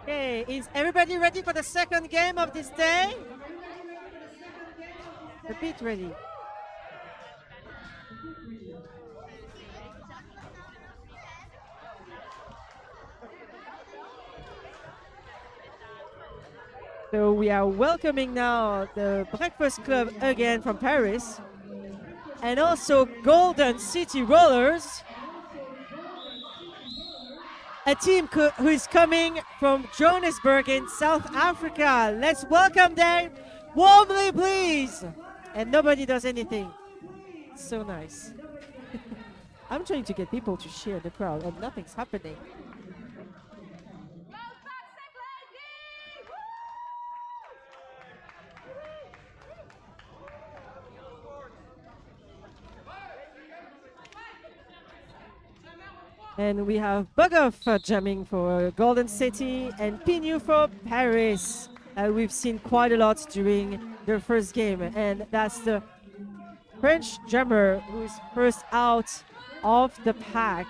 Okay, is everybody ready for the second game of this day? A bit ready. So we are welcoming now the Breakfast Club again from Paris and also Golden City Rollers, a team who is coming from Johannesburg in South Africa. Let's welcome them warmly, please. And nobody does anything. So nice. I'm trying to get people to cheer the crowd and nothing's happening. And we have Bogov jamming for Golden City and Pinu for Paris. We've seen quite a lot during their first game, and that's the French drummer who's first out of the pack.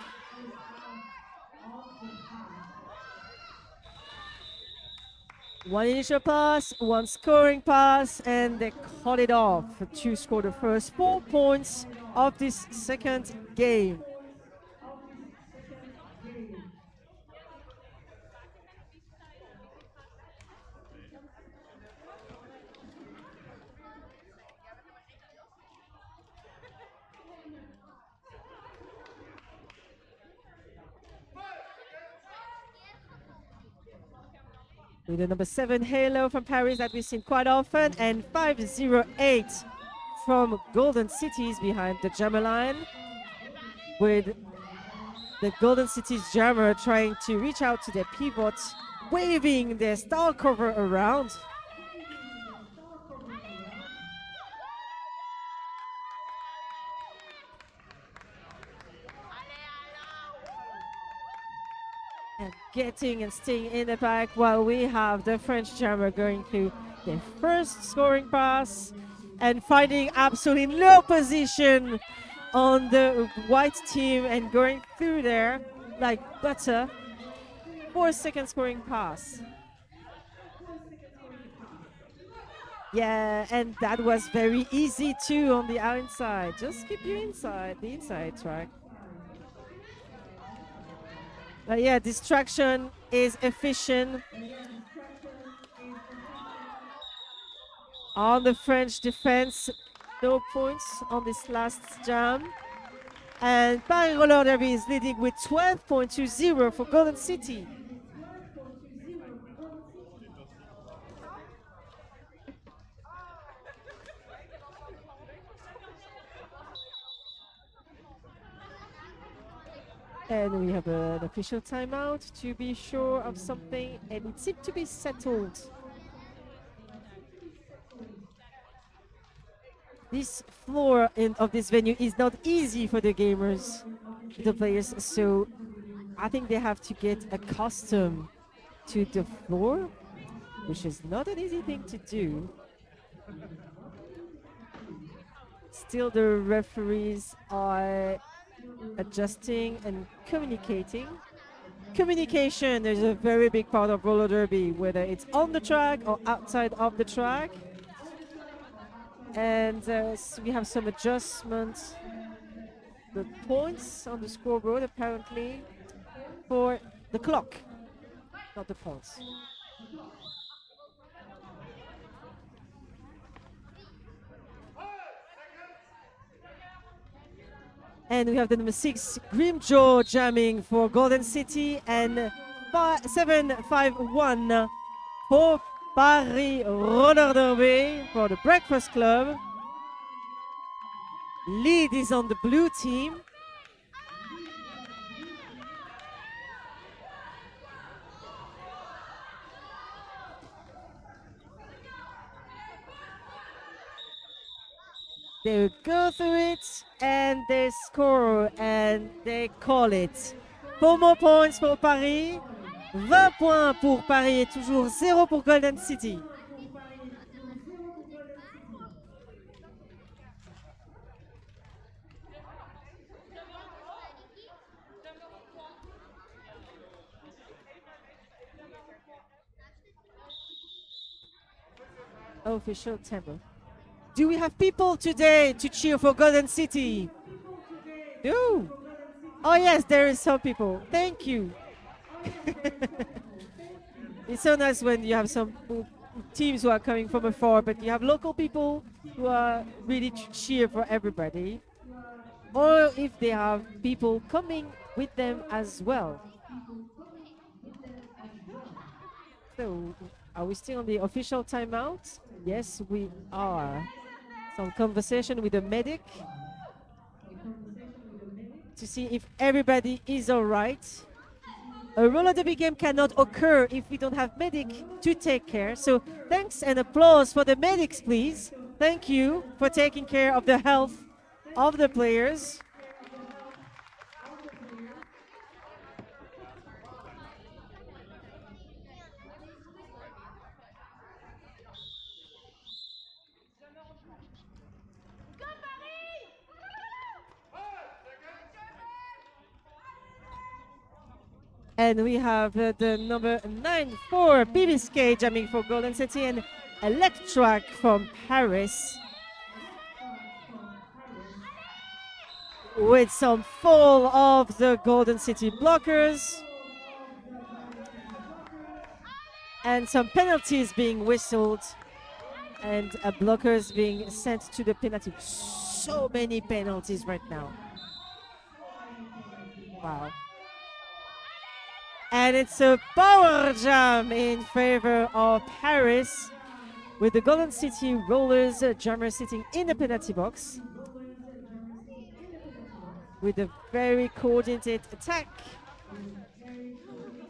One initial pass, one scoring pass, and they call it off to score the first 4 points of this second game. With the number 7 Halo from Paris that we've seen quite often, and 508 from Golden Cities behind the jammer line, with the Golden Cities jammer trying to reach out to their pivot, waving their star cover around. And getting and staying in the pack while we have the French jammer going through their first scoring pass and finding absolutely no position on the white team and going through there like butter for a second scoring pass. Yeah, and that was very easy too on the outside. Just keep you inside, the inside track. But yeah, distraction is efficient on the French defense. No points on this last jam. And Paris Roller Derby is leading with 12.20 for Golden City. And we have an official timeout to be sure of something, and it seemed to be settled. This floor of this venue is not easy for the gamers, the players, so I think they have to get accustomed to the floor, which is not an easy thing to do. Still, the referees are adjusting and communicating. Communication is a very big part of roller derby, whether it's on the track or outside of the track. And so we have some adjustments, the points on the scoreboard apparently for the clock, not the points. And we have the number 6 Grimjaw jamming for Golden City and 751 for Paris Roller Derby for the Breakfast Club. Lead is on the blue team. They go through it and they score and they call it. 4 more points for Paris. 20 points pour Paris et toujours 0 pour Golden City. Official tempo. Do we have people today to cheer for Golden City? No. Oh yes, there is some people. Thank you. It's so nice when you have some teams who are coming from afar, but you have local people who are ready to cheer for everybody. Or if they have people coming with them as well. So, are we still on the official timeout? Yes, we are. Some conversation with the medic to see if everybody is all right. A roller derby game cannot occur if we don't have medic to take care. So thanks and applause for the medics, please. Thank you for taking care of the health of the players. And we have the number 9 for BBSK jamming for Golden City and Electrac from Paris. With some fall of the Golden City blockers. And some penalties being whistled. And blockers being sent to the penalty. So many penalties right now. Wow. And it's a power jam in favor of Paris with the Golden City Rollers jammer sitting in the penalty box with a very coordinated attack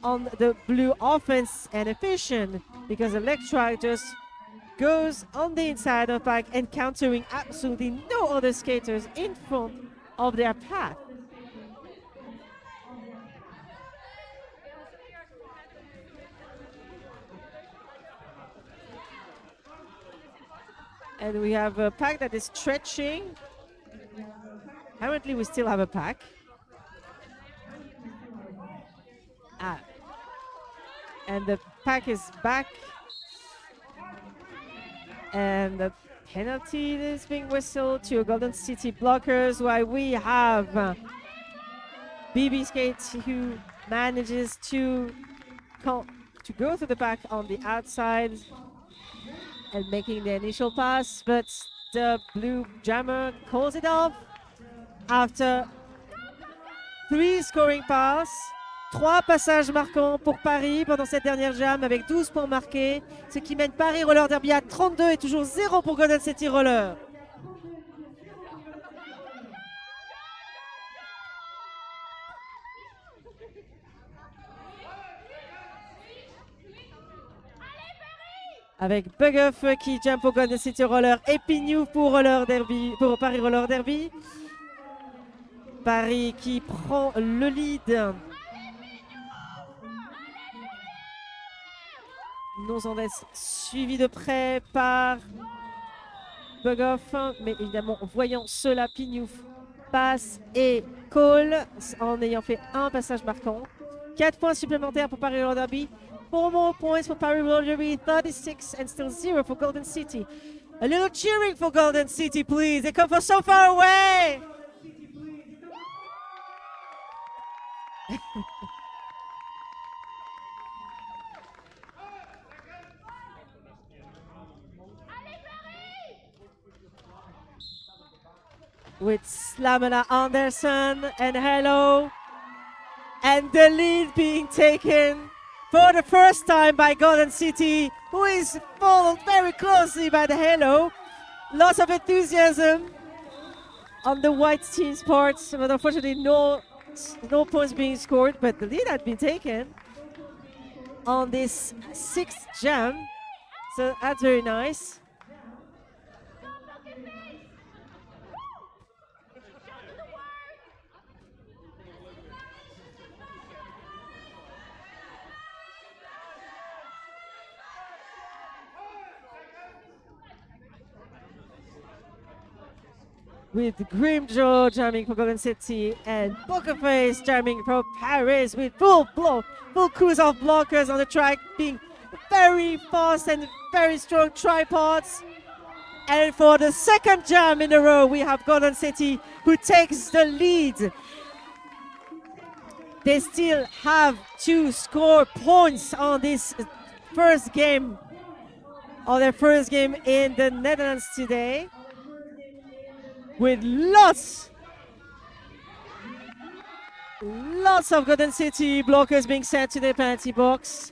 on the blue offense and efficient because Electra just goes on the inside of the pack encountering absolutely no other skaters in front of their path. And we have a pack that is stretching. Apparently we still have a pack. And the pack is back. And the penalty is being whistled to Golden City blockers while we have BB Skates who manages to go through the back on the outside and making the initial pass, but the blue jammer calls it off after 3 scoring passes. 3 passages marquants pour Paris pendant cette dernière jam avec 12 points marqués, ce qui mène Paris Roller Derby à 32 et toujours 0 pour Golden City Roller. Avec Bugoff qui jump pour Golden City Roller et Pignou pour Paris Roller Derby. Paris qui prend le lead. Nozandes suivi de près par Bugoff, mais évidemment voyant cela, Pignouf passe et call en ayant fait un passage marquant. 4 points supplémentaires pour Paris Roller Derby. 4 more points for Paris Roller Derby, 36 and still 0 for Golden City. A little cheering for Golden City, please. They come from so far away. With Slamana Anderson and Hello. And the lead being taken for the first time by Golden City, who is followed very closely by the Hello. Lots of enthusiasm on the white team's part, but unfortunately no points being scored, but the lead had been taken on this 6th jam, so that's very nice. With Grimjaw jamming for Golden City and Pokerface jamming for Paris with full cruise of blockers on the track being very fast and very strong tripods. And for the second jam in a row, we have Golden City who takes the lead. They still have to score points on this first game, on their first game in the Netherlands today, with lots of Golden City blockers being sent to the penalty box.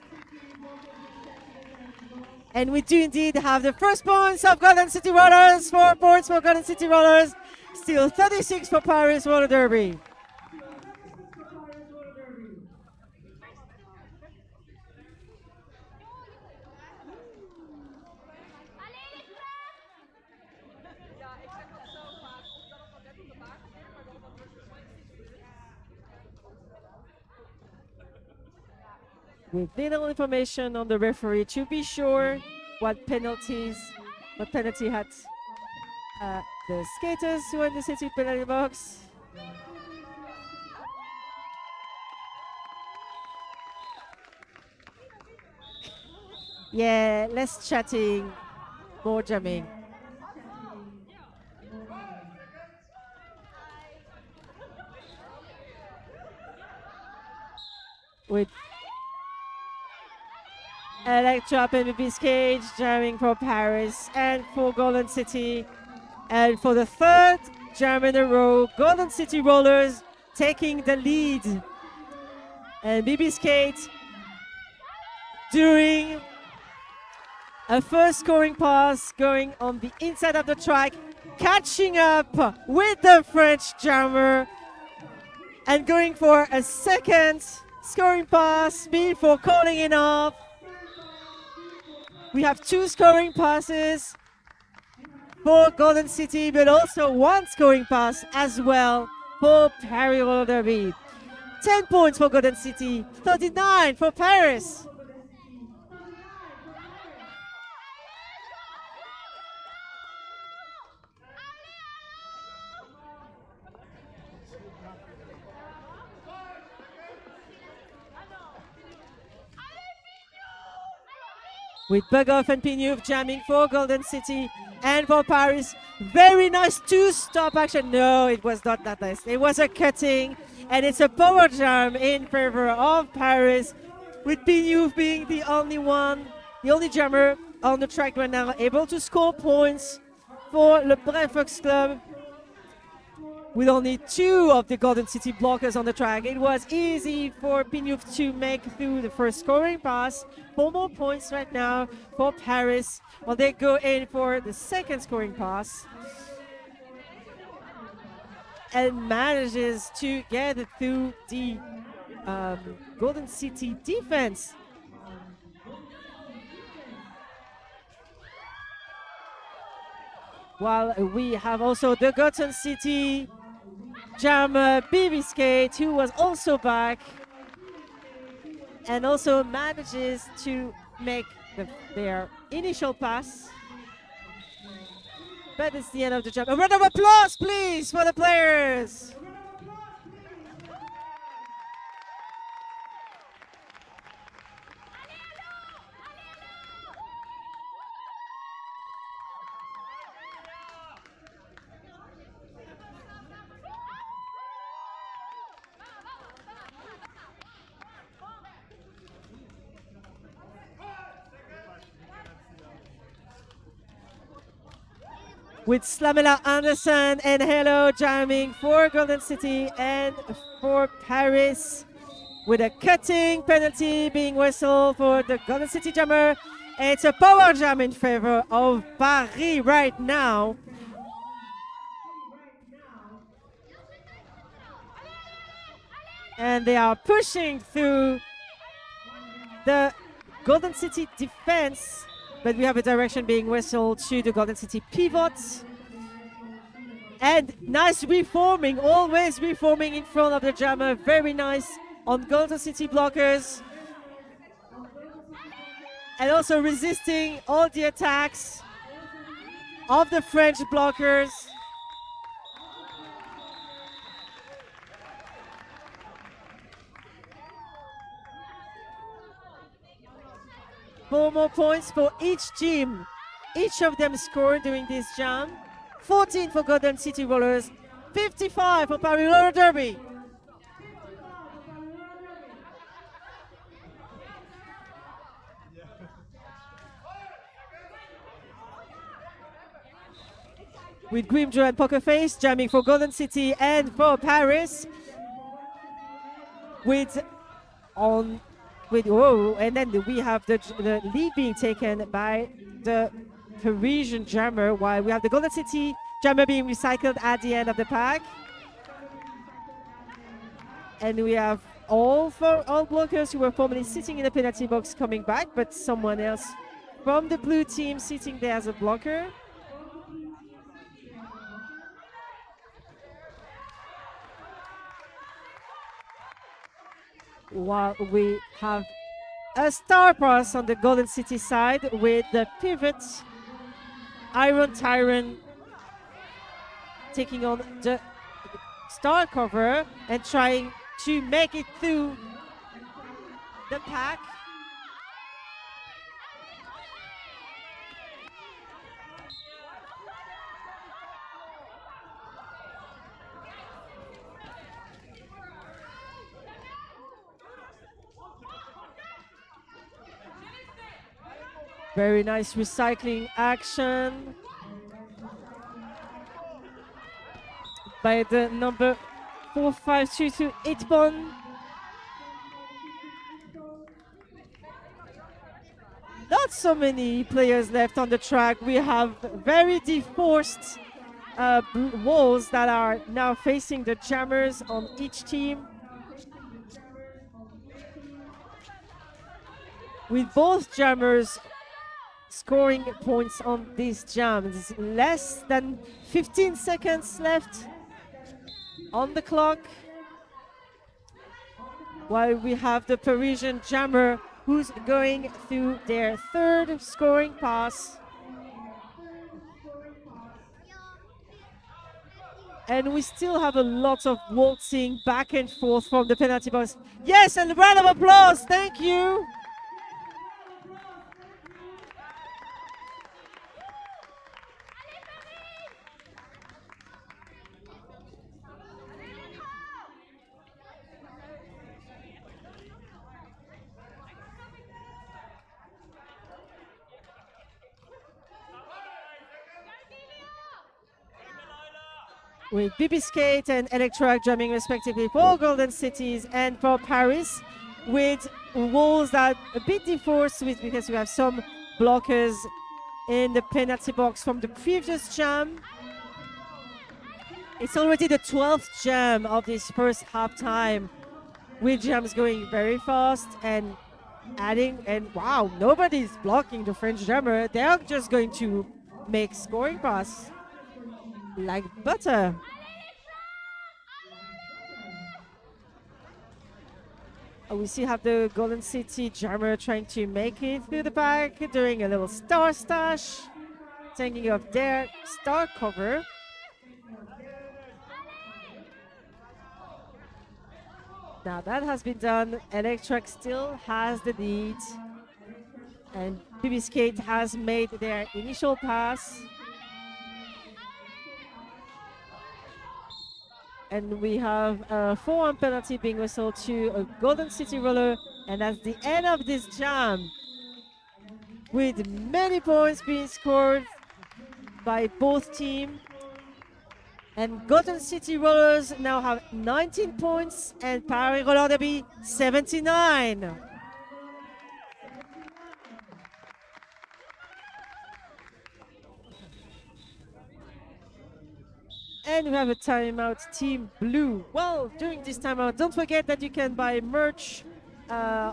And we do indeed have the first points of Golden City Rollers, 4 points for Golden City Rollers, still 36 for Paris Roller Derby. With little information on the referee to be sure what penalty had the skaters who are in the city penalty box. Yeah, less chatting, more jamming. With Electra and Biscage jamming for Paris and for Golden City. And for the third jam in a row, Golden City Rollers taking the lead. And BB Skate doing a first scoring pass going on the inside of the track, catching up with the French jammer and going for a second scoring pass before calling it off. We have 2 scoring passes for Golden City, but also 1 scoring pass as well for Paris Roller Derby. 10 points for Golden City, 39 for Paris. With Bugoff and Pignouf jamming for Golden City and for Paris. Very nice 2-stop action. No, it was not that nice. It was a cutting, and it's a power jam in favor of Paris, with Pignouf being the only jammer on the track right now, able to score points for Le Brefox Club. With only 2 of the Golden City blockers on the track, it was easy for Pignouf to make through the first scoring pass. 4 more points right now for Paris while they go in for the second scoring pass. And manages to get through the Golden City defense. While we have also the Golden City jammer BB Skate, who was also back and also manages to make their initial pass. But it's the end of the jam. A round of applause, please, for the players. With Slamela Anderson and Hello jamming for Golden City and for Paris, with a cutting penalty being whistled for the Golden City jammer. It's a power jam in favor of Paris right now. And they are pushing through the Golden City defense, but we have a direction being whistled to the Golden City pivots. And nice reforming, always reforming in front of the jammer. Very nice on Golden City blockers. And also resisting all the attacks of the French blockers. 4 more points for each team. Each of them scored during this jam. 14 for Golden City Rollers, 55 for Paris Roller Derby. With Grimjo and Pokerface jamming for Golden City and for Paris. With on with oh, and then we have the lead being taken by the Parisian jammer, while we have the Golden City jammer being recycled at the end of the pack. And we have all blockers who were formerly sitting in the penalty box coming back, but someone else from the blue team sitting there as a blocker. While we have a star pass on the Golden City side with the pivot Iron Tyrant taking on the star cover and trying to make it through the pack. Very nice recycling action by the number 4522 Itbon. Not so many players left on the track. We have very deforced walls that are now facing the jammers on each team. With both jammers scoring points on these jams. Less than 15 seconds left on the clock. While we have the Parisian jammer who's going through their third scoring pass. And we still have a lot of waltzing back and forth from the penalty box. Yes, and a round of applause. Thank you. With BB Skate and Electrac jamming respectively for Golden Cities and for Paris, with walls that a bit deforced with because we have some blockers in the penalty box from the previous jam. It's already the 12th jam of this first half time, with jams going very fast and adding, and wow, nobody's blocking the French jammer. They're just going to make scoring pass like butter. We still have the Golden City jammer trying to make it through the pack, doing a little star stash, taking off their star cover. Now that has been done, Electrac still has the lead, and BB Skate has made their initial pass. And we have a 4-1 penalty being whistled to a Golden City roller, and that's the end of this jam, with many points being scored by both teams. And Golden City Rollers now have 19 points and Paris Roller Derby 79. And we have a timeout, Team Blue. Well, during this timeout, don't forget that you can buy merch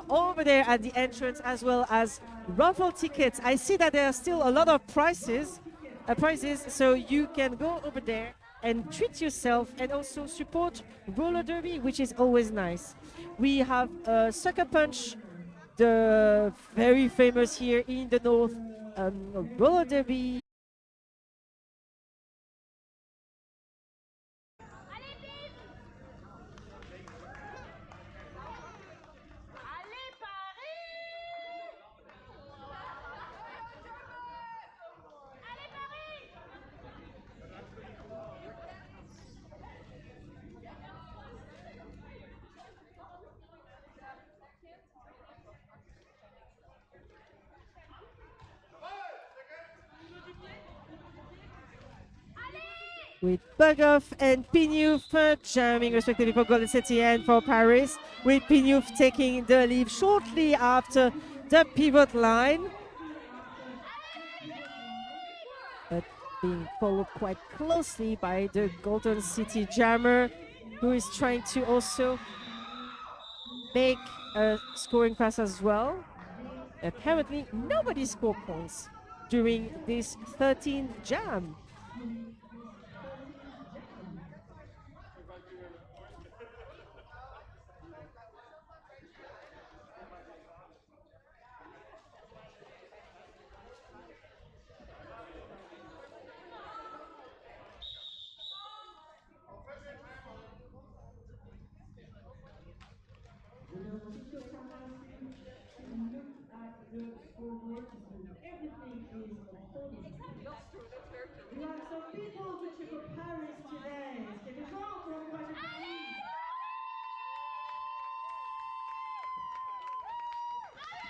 over there at the entrance, as well as raffle tickets. I see that there are still a lot of prizes, so you can go over there and treat yourself and also support roller derby, which is always nice. We have Sucker Punch, the very famous here in the north roller derby. with Bughoff and Pignouf jamming respectively for Golden City and for Paris, with Pignouf taking the lead shortly after the pivot line, but being followed quite closely by the Golden City jammer, who is trying to also make a scoring pass as well. Apparently, nobody scored points during this 13th jam.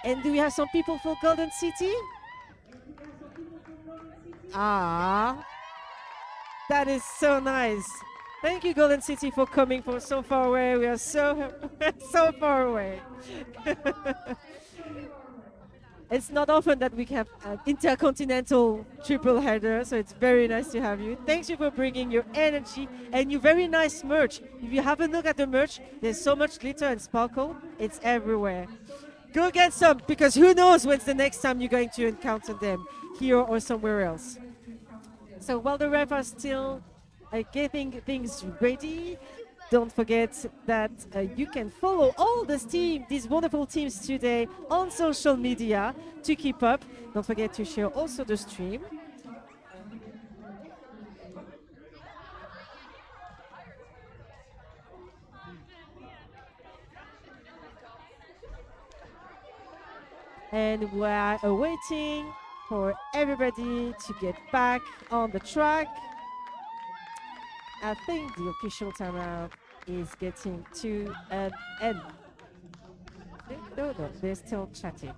And do we have some people for Golden City? Ah, that is so nice. Thank you, Golden City, for coming from so far away. We are so so far away. It's not often that we have an intercontinental triple header, so it's very nice to have you. Thanks you for bringing your energy and your very nice merch. If you have a look at the merch, there's so much glitter and sparkle. It's everywhere. Go get some, because who knows when's the next time you're going to encounter them, here or somewhere else. So while the ref are still getting things ready, don't forget that you can follow all these wonderful teams today on social media to keep up. Don't forget to share also the stream. And we're awaiting for everybody to get back on the track. I think the official timeout is getting to an end. No, they're still chatting.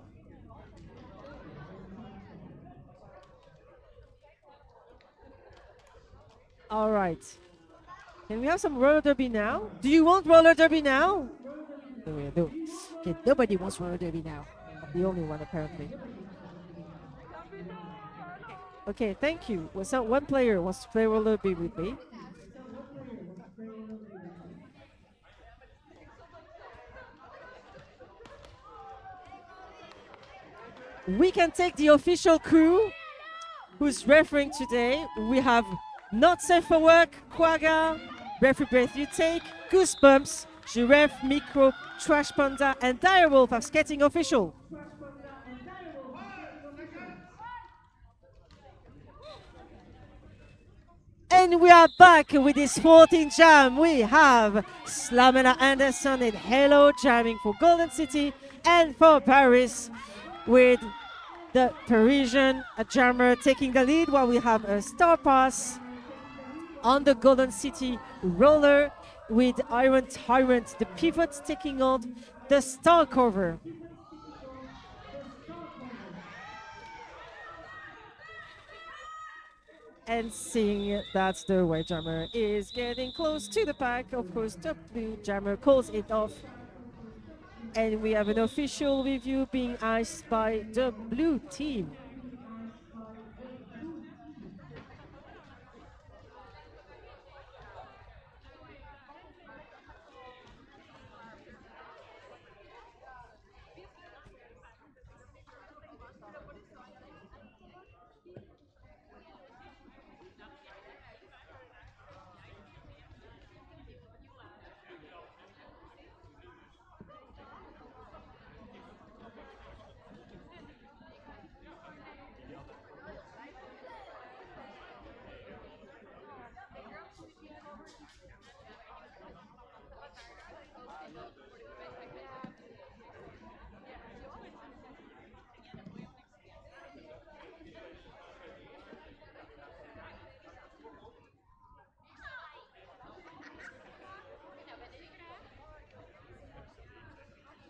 All right. Can we have some roller derby now? Do you want roller derby now? No. Okay, nobody wants roller derby now. I'm the only one, apparently. Okay, thank you. Well, so one player wants to play roller derby with me. We can take the official crew who's refereeing today. We have Not Safe for Work, Quagga, Breathy Breath You Take, Goosebumps, Giraffe, Micro, Trash Panda, and Direwolf are skating official. And we are back with this 14th jam. We have Slamena Anderson and Hello jamming for Golden City and for Paris, with the Parisian jammer taking the lead, while we have a star pass on the Golden City roller with Iron Tyrant, the pivot, taking on the star cover. And seeing that the white jammer is getting close to the pack, of course, the blue jammer calls it off. And we have an official review being iced by the blue team.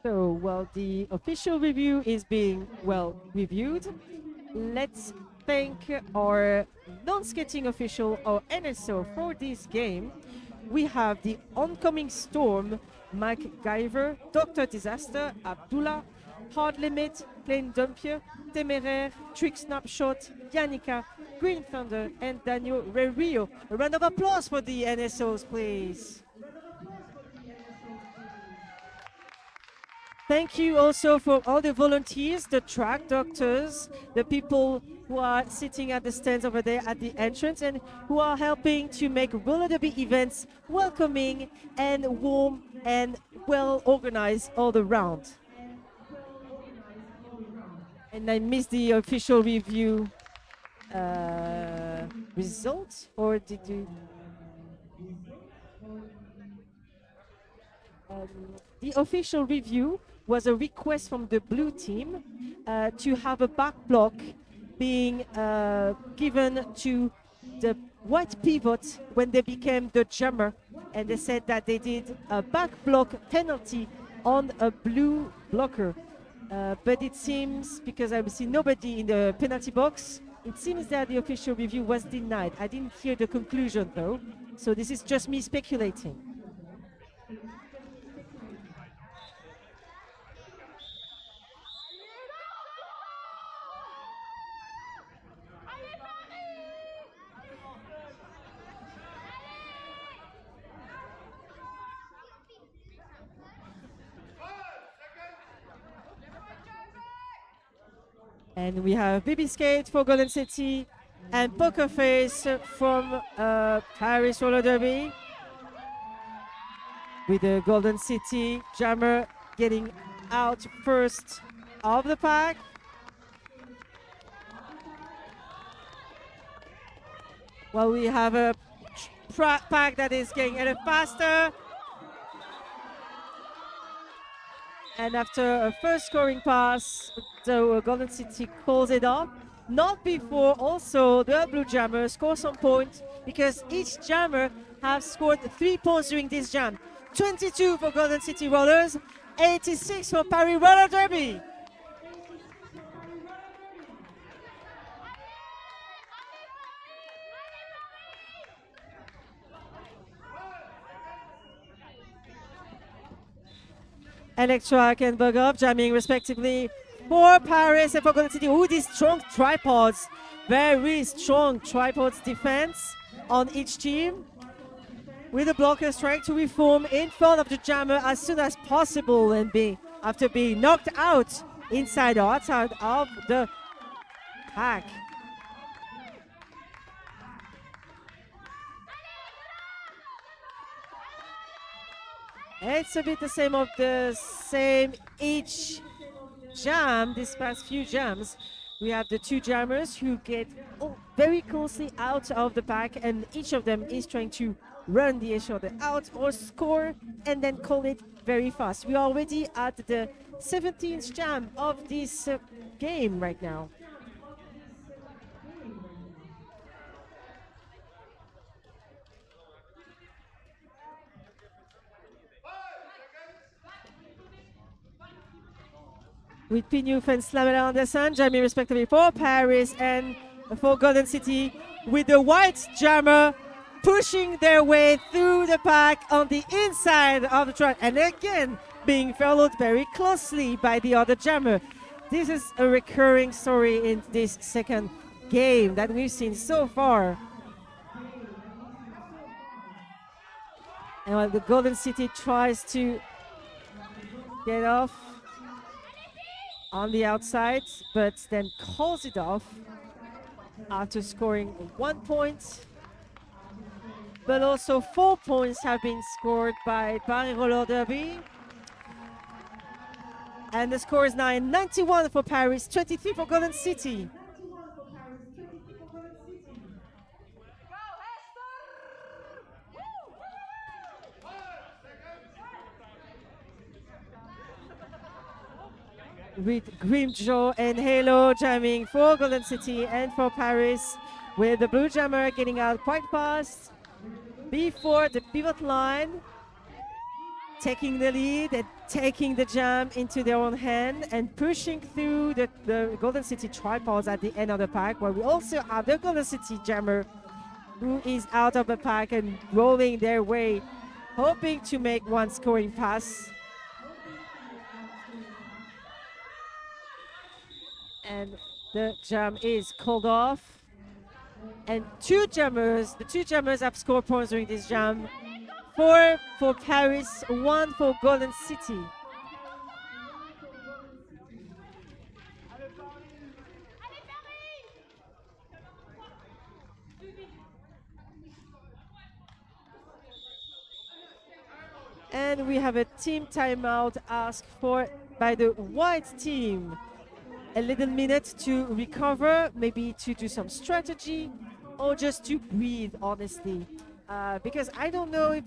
So while the official review is being well reviewed, let's thank our non-skating official or NSO for this game, we have the Oncoming Storm, MacGyver, Dr. Disaster, Abdullah, Hard Limit, Plain Dumpier, Temeraire, Trick Snapshot, Yannicka, Green Thunder, and Daniel Rerio. A round of applause for the NSOs, please. Thank you also for all the volunteers, the track doctors, the people who are sitting at the stands over there at the entrance and who are helping to make roller derby events welcoming and warm and well organized all around. And I missed the official review results, or did you? The official review was a request from the blue team to have a back block being given to the white pivot when they became the jammer, and they said that they did a back block penalty on a blue blocker. But it seems, because I see nobody in the penalty box, it seems that the official review was denied. I didn't hear the conclusion though, so this is just me speculating. And we have Baby Skate for Golden City and Poker Face from Paris Roller Derby. With the Golden City jammer getting out first of the pack. Well, we have a pack that is getting a little faster. And after a first scoring pass, the Golden City calls it off. Not before also the blue jammer scores some points, because each jammer has scored 3 points during this jam. 22 for Golden City Rollers, 86 for Paris Roller Derby. Electrac and Bogov jamming respectively for Paris and for Golden City. Ooh, these strong tripods. Very strong tripods defense on each team. With the blockers trying to reform in front of the jammer as soon as possible and after being knocked out inside or outside of the pack. It's a bit the same each jam, these past few jams. We have the two jammers who get very closely out of the pack, and each of them is trying to run the shoulder out or score and then call it very fast. We are already at the 17th jam of this game right now. With Pignouf and Slamela Anderson jamming respectively for Paris and for Golden City, with the white jammer pushing their way through the pack on the inside of the track, and again being followed very closely by the other jammer. This is a recurring story in this second game that we've seen so far. And while the Golden City tries to get off on the outside, but then calls it off after scoring 1 point. But also 4 points have been scored by Paris Roller Derby. And the score is now 91 for Paris, 23 for Golden City. With Grimjaw and Halo jamming for Golden City and for Paris, with the blue jammer getting out quite fast before the pivot line. taking the lead and taking the jam into their own hand and pushing through the Golden City tripods at the end of the pack, where we also have the Golden City jammer who is out of the pack and rolling their way, hoping to make one scoring pass. And the jam is called off. And the two jammers have scored points during this jam. 4 for Paris, 1 for Golden City. And we have a team timeout asked for by the white team. A little minute to recover, maybe to do some strategy, or just to breathe, honestly. Because I don't know if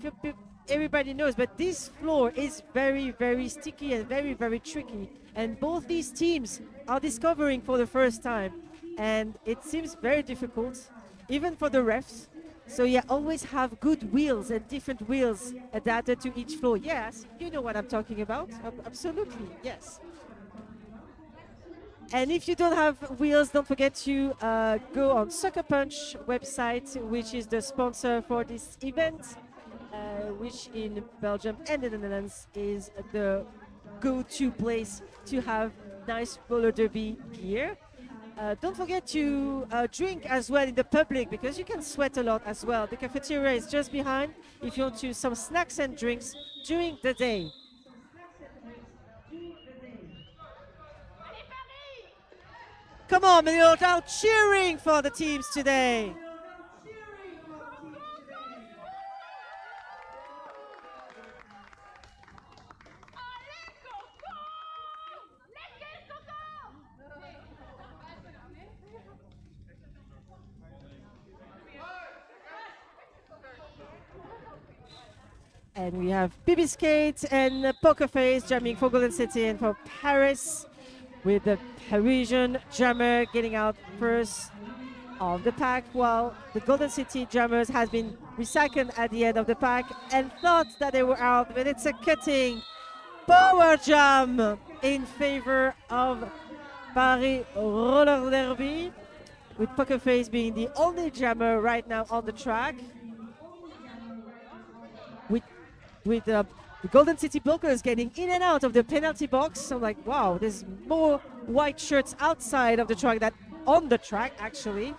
everybody knows, but this floor is very, very sticky and very, very tricky. And both these teams are discovering for the first time. And it seems very difficult, even for the refs. So yeah, always have good wheels and different wheels adapted to each floor. Yes, you know what I'm talking about. Absolutely, yes. And if you don't have wheels, don't forget to go on Sucker Punch website, which is the sponsor for this event, which in Belgium and the Netherlands is the go-to place to have nice roller derby gear. Don't forget to drink as well in the public, because you can sweat a lot as well. The cafeteria is just behind if you want to some snacks and drinks during the day. Come on, Manila, cheering for the teams today. And we have BB Skate and Poker Face jamming for Golden City and for Paris, with the Parisian jammer getting out first of the pack, while the Golden City jammers has been recycled at the end of the pack and thought that they were out, but it's a cutting power jam in favor of Paris Roller Derby, with Poker Face being the only jammer right now on the track. With the Golden City Blockers getting in and out of the penalty box. So like, wow, there's more white shirts outside of the track than on the track, actually.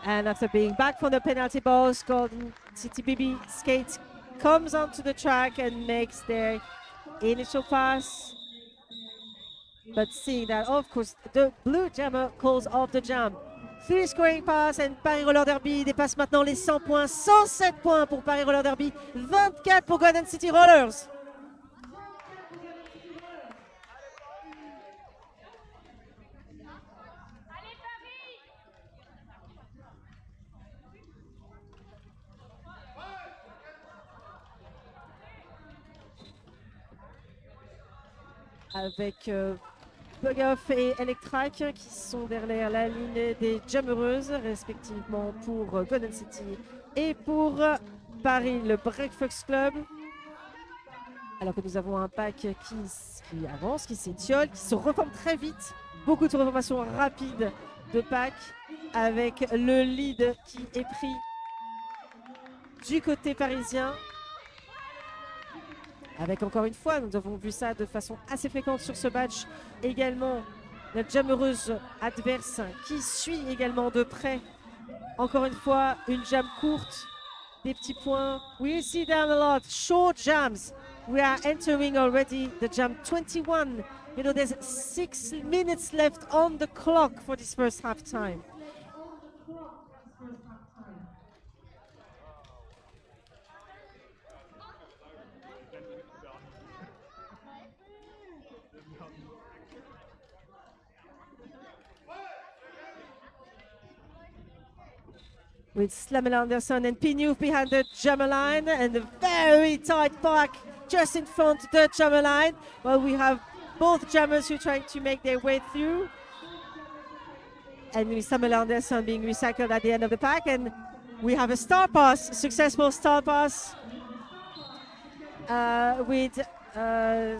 And after being back from the penalty box, Golden City BB Skate comes onto the track and makes their initial pass. But seeing that, of course, the blue jammer calls off the jam. 3 scoring pass, and Paris Roller Derby dépasse maintenant les 100 points. 107 points pour Paris Roller Derby, 24 pour Golden City Rollers. Avec Bugoff et Electrac qui sont derrière la ligne des jammereuses, respectivement pour Golden City et pour Paris, le Breakfast Club. Alors que nous avons un pack qui avance, qui s'étiole, qui se reforme très vite. Beaucoup de reformations rapides de pack, avec le lead qui est pris du côté parisien. Avec encore une fois, nous avons vu ça de façon assez fréquente sur ce match. Également, la jammereuse adverse qui suit également de près. Encore une fois, une jam courte, des petits points. We see them a lot, short jams. We are entering already the jam 21. You know, there's 6 minutes left on the clock for this first half time. with Slamela Anderson and Pinuf behind the jammer line, and a very tight pack just in front of the jammer line. Well, we have both jammers who are trying to make their way through, and with Slamela Anderson being recycled at the end of the pack. And we have a star pass, successful star pass with I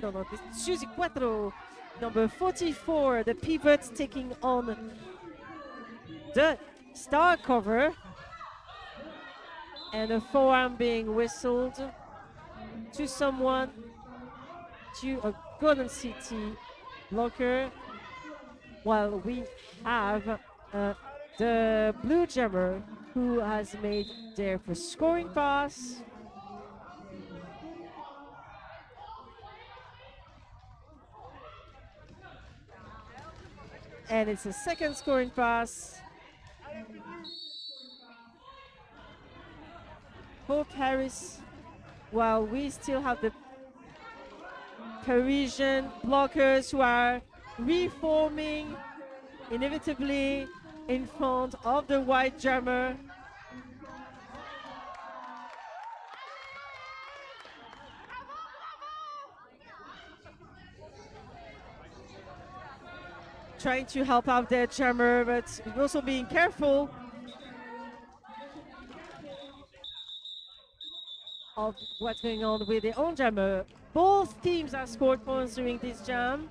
don't know, Suzy Quattro, number 44, the pivot, taking on the star cover, and a forearm being whistled to someone, to a Golden City blocker, while we have the blue jammer who has made their first scoring pass. And it's a second scoring pass for Paris, while we still have the Parisian blockers who are reforming inevitably in front of the white jammer. Trying to help out their jammer, but also being careful of what's going on with their own jammer. Both teams have scored points during this jam.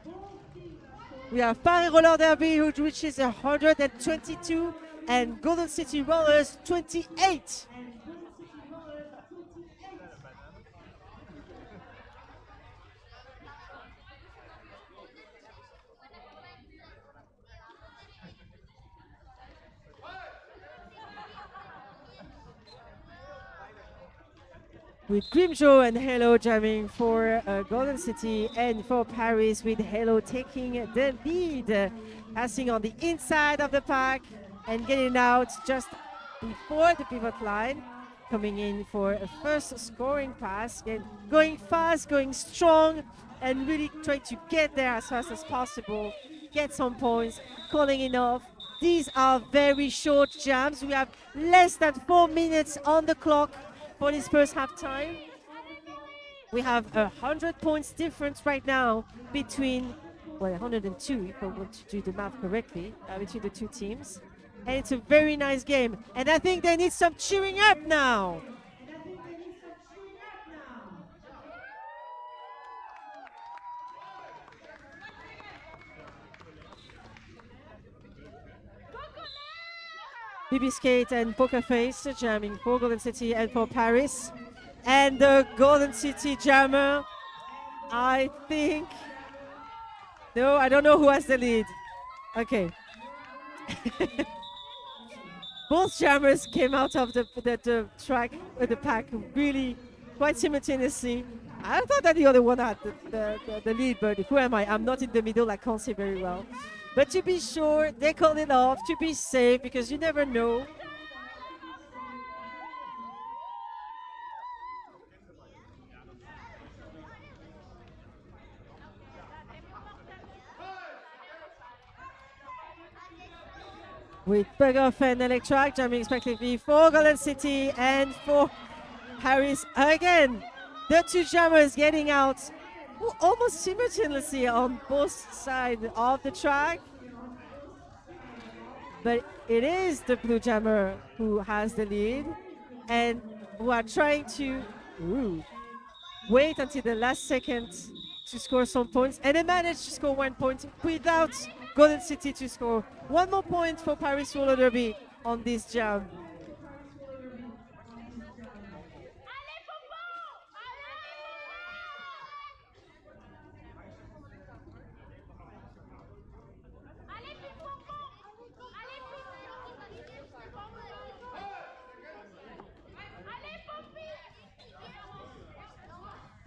We have Paris Roller Derby, which is 122, and Golden City Rollers 28. With Grimjo and Halo jamming for Golden City, and for Paris with Halo taking the lead, passing on the inside of the pack and getting out just before the pivot line, coming in for a first scoring pass, and going fast, going strong, and really trying to get there as fast as possible, get some points, calling it off. These are very short jams. We have less than 4 minutes on the clock for this first half time. We have 100 points difference right now between, well, 102 if I want to do the math correctly, between the two teams. And it's a very nice game. And I think they need some cheering up now. BB Skate and Poker Face jamming for Golden City and for Paris. And the Golden City jammer, I think, no, I don't know who has the lead. Okay. Both jammers came out of the track, the pack really quite simultaneously. I thought that the other one had the lead, but who am I? I'm not in the middle, I can't see very well. But to be sure, they called it off to be safe, because you never know. With Berghoff and Electrac jamming respectively for Golden City and for Paris again. The two jammers getting out almost simultaneously on both sides of the track. But it is the blue jammer who has the lead, and who are trying to wait until the last second to score some points. And they managed to score 1 point without Golden City to score. One more point for Paris Roller Derby on this jam.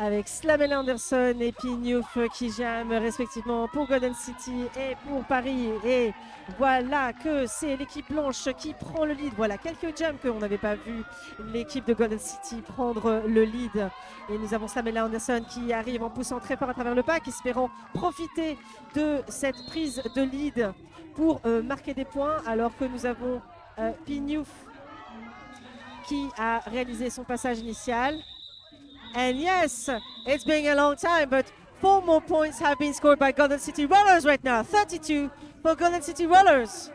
Avec Slamela Anderson et Pinyouf qui jamment respectivement pour Golden City et pour Paris. Et voilà que c'est l'équipe blanche qui prend le lead. Voilà quelques jams qu'on n'avait pas vu l'équipe de Golden City prendre le lead. Et nous avons Slamela Anderson qui arrive en poussant très fort à travers le pack, espérant profiter de cette prise de lead pour marquer des points, alors que nous avons Pignouf qui a réalisé son passage initial. And yes, it's been a long time, but 4 more points have been scored by Golden City Rollers right now. 32 for Golden City Rollers.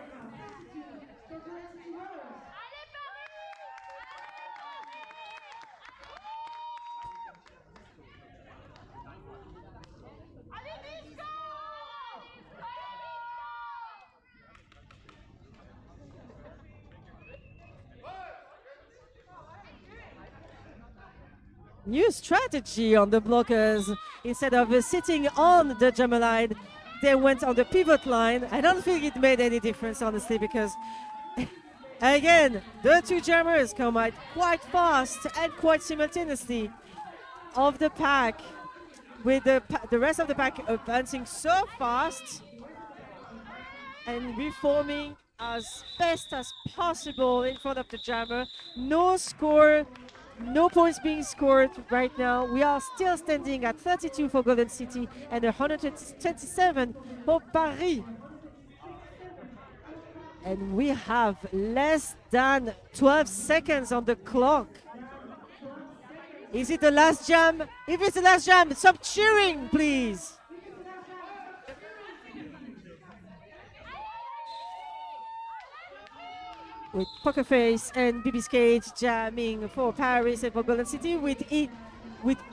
New strategy on the blockers. Instead of sitting on the jammer line, they went on the pivot line. I don't think it made any difference, honestly, because again, the two jammers come out quite fast and quite simultaneously of the pack, with the rest of the pack advancing so fast and reforming as best as possible in front of the jammer. No score, no points being scored right now. We are still standing at 32 for Golden City and 127 for Paris. And we have less than 12 seconds on the clock. Is it the last jam? If it's the last jam, stop cheering, please. With Pokerface and BB Skate jamming for Paris and for Golden City, with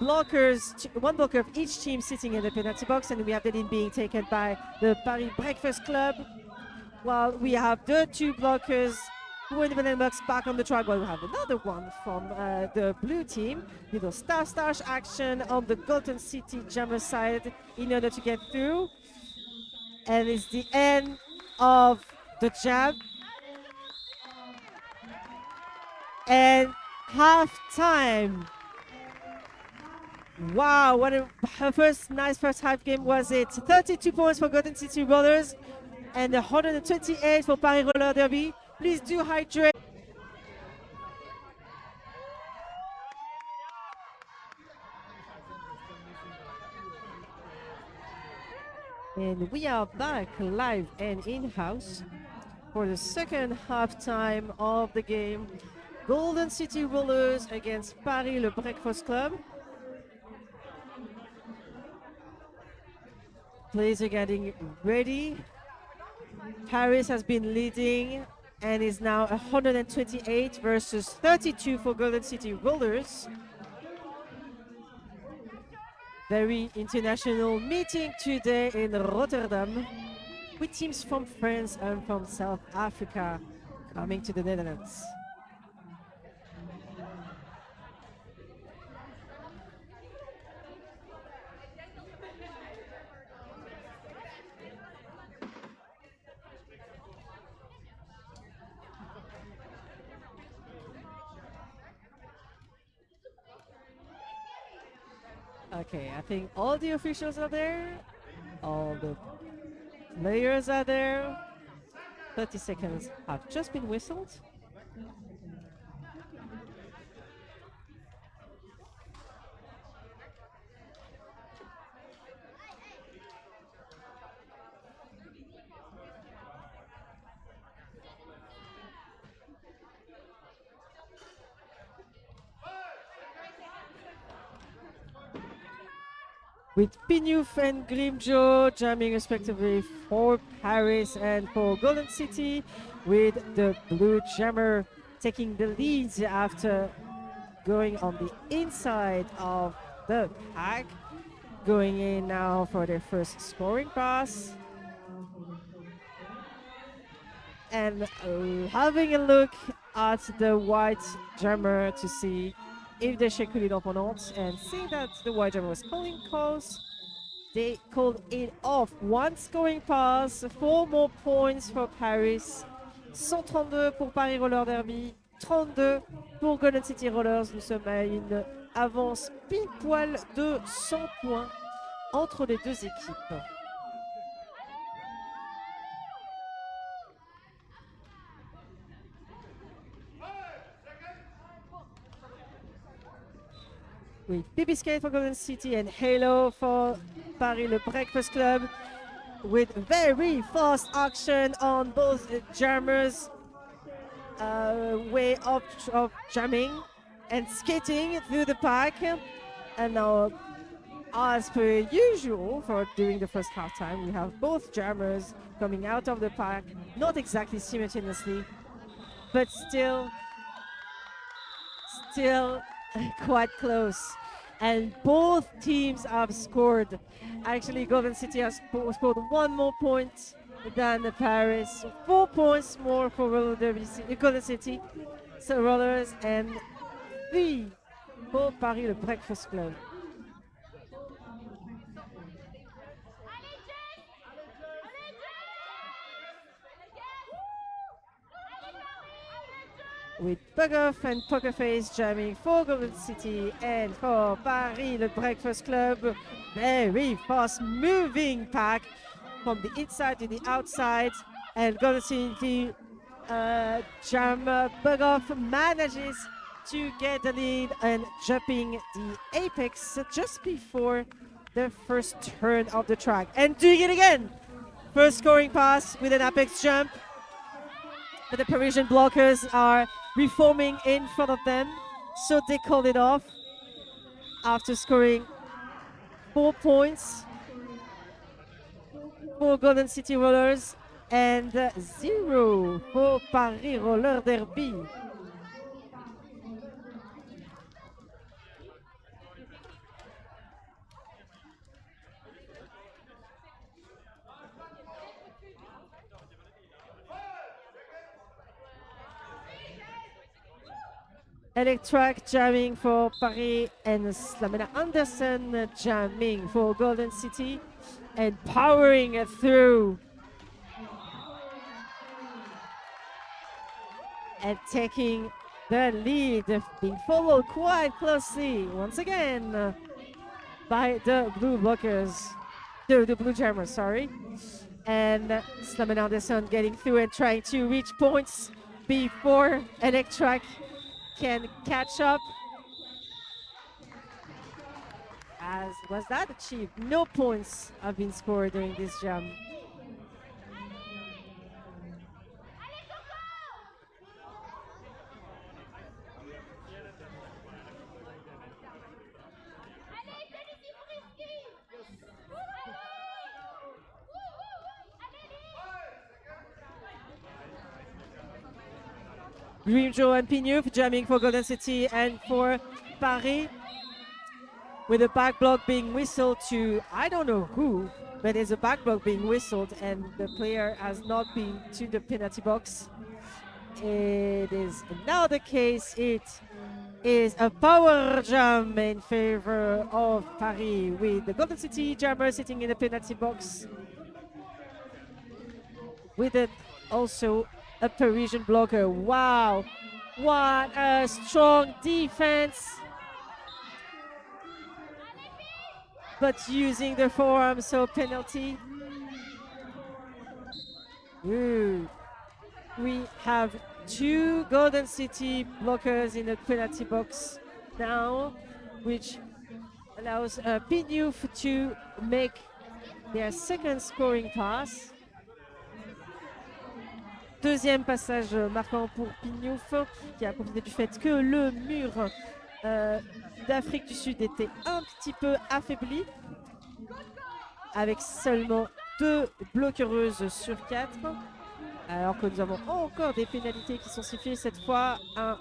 blockers, one blocker of each team sitting in the penalty box, and we have the lead being taken by the Paris Breakfast Club, while we have the two blockers who in the penalty box back on the track. While we have another one from the blue team, little stash action on the Golden City jammer side in order to get through, and it's the end of the jam. And half time. Wow, what a nice first half game was it. 32 points for Golden City Rollers and 128 for Paris Roller Derby. Please do hydrate. And we are back live and in-house for the second half-time of the game. Golden City Rollers against Paris Le Breakfast Club. Players are getting ready. Paris has been leading and is now 128 versus 32 for Golden City Rollers. Very international meeting today in Rotterdam with teams from France and from South Africa coming to the Netherlands. Okay, I think all the officials are there, all the players are there. 30 seconds have just been whistled. With Pignouf and Grimjo jamming respectively for Paris and for Golden City, with the blue jammer taking the lead after going on the inside of the pack, going in now for their first scoring pass. And having a look at the white jammer to see if they should cut it off or not, and seeing that the white jammer was calling calls, they called it off. One scoring pass, 4 more points for Paris, 132 pour Paris Roller Derby, 32 pour Golden City Rollers. Nous sommes à une avance pile poil de 100 points entre les deux équipes. With BB Skate for Golden City and Halo for Paris Le Breakfast Club, with very fast action on both jammers. way of jamming and skating through the pack. And now, as per usual, for during the first halftime, we have both jammers coming out of the pack, not exactly simultaneously, but still quite close. And both teams have scored. Actually, Golden City has scored one more point than the Paris. 4 points more for Golden City, so Rollers, and 3 for Paris, le Breakfast Club. With Bugoff and Pokerface jamming for Golden City, and for Paris, the Breakfast Club. Very fast moving pack from the inside to the outside, and Golden City jam. Bugoff manages to get the lead and jumping the apex just before the first turn of the track, and doing it again. First scoring pass with an apex jump, but the Parisian blockers are reforming in front of them, so they called it off after scoring 4 points for Golden City Rollers and 0 for Paris Roller Derby. Electrac jamming for Paris, and Slamena Anderson jamming for Golden City, and powering through and taking the lead, being followed quite closely once again by the blue blockers, the blue jammers, sorry. And Slamena Anderson getting through and trying to reach points before Electrac can catch up. As was that achieved? No points have been scored during this jam. Grimjo and Pignouf jamming for Golden City and for Paris, with a back block being whistled to I don't know who, but there's a back block being whistled and the player has not been to the penalty box. It is now the case. It is a power jam in favor of Paris, with the Golden City jammer sitting in the penalty box, with it also a Parisian blocker. Wow, what a strong defense, but using the forearm, so penalty. Ooh. We have 2 Golden City blockers in the penalty box now, which allows Pignouf to make their second scoring pass. Deuxième passage marquant pour Pignouf, qui a profité du fait que le mur d'Afrique du Sud était un petit peu affaibli, avec seulement 2 bloqueuses sur 4. Alors que nous avons encore des pénalités qui sont sifflées, cette fois un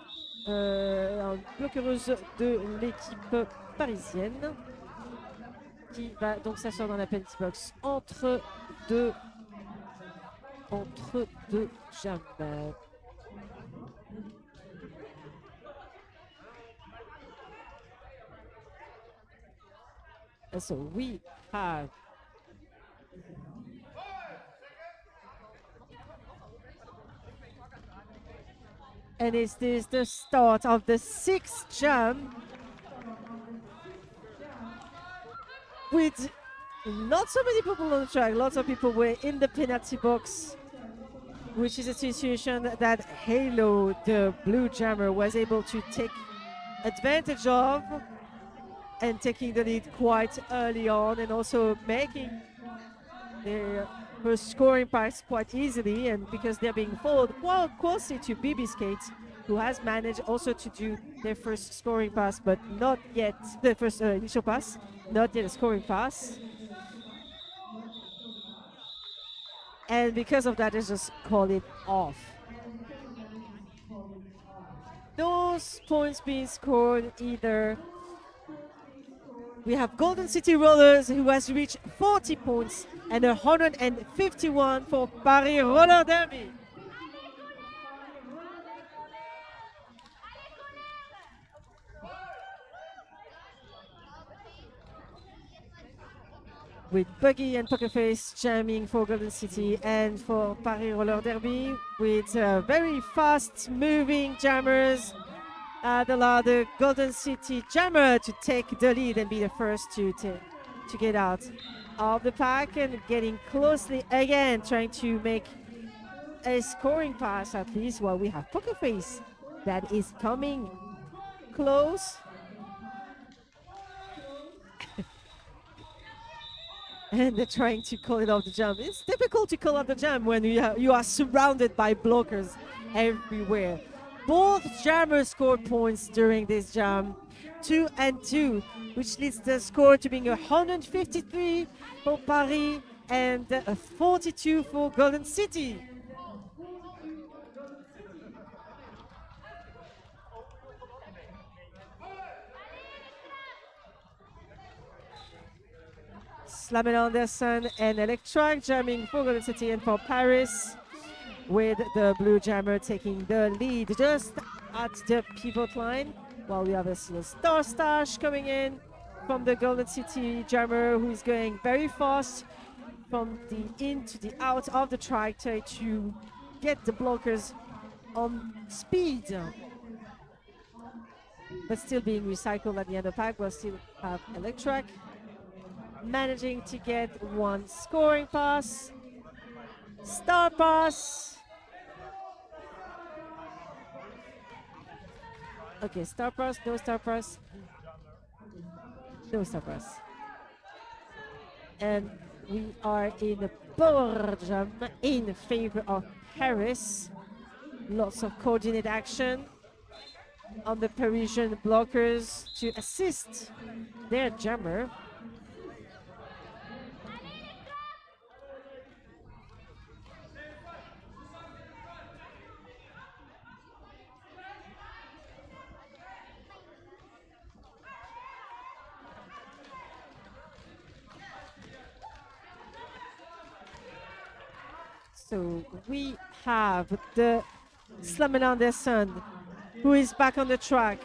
bloqueuse de l'équipe parisienne qui va donc s'asseoir dans la penalty box entre deux jams. And so we have and is this the start of the 6th jam, with not so many people on the track. Lots of people were in the penalty box, which is a situation that Halo, the blue jammer, was able to take advantage of, and taking the lead quite early on, and also making their first scoring pass quite easily, and because they're being followed quite closely to BB Skates, who has managed also to do their first scoring pass, but not yet the first initial pass, not yet a scoring pass. And because of that, they just call it off. Those points being scored either. We have Golden City Rollers, who has reached 40 points, and 151 for Paris Roller Derby. With Buggy and Pokerface jamming for Golden City, and for Paris Roller Derby with very fast moving jammers that allow the Golden City jammer to take the lead and be the first to get out of the pack, and getting closely again, trying to make a scoring pass at least, while we have Pokerface that is coming close. And they're trying to call it off the jump. It's difficult to call off the jump when you are surrounded by blockers everywhere. Both jammers scored points during this jam, 2 and 2, which leads the score to being 153 for Paris and 42 for Golden City. Slammen Anderson and Electrac jamming for Golden City, and for Paris, with the blue jammer taking the lead just at the pivot line, while we have a Star Stash coming in from the Golden City jammer, who is going very fast from the in to the out of the track to get the blockers on speed, but still being recycled at the end of the pack. We'll still have Electrac managing to get one scoring pass. Star pass. Okay, star pass, no star pass. No star pass. And we are in a power jam in favor of Paris. Lots of coordinated action on the Parisian blockers to assist their jammer. So we have the Slammen Anderson, who is back on the track.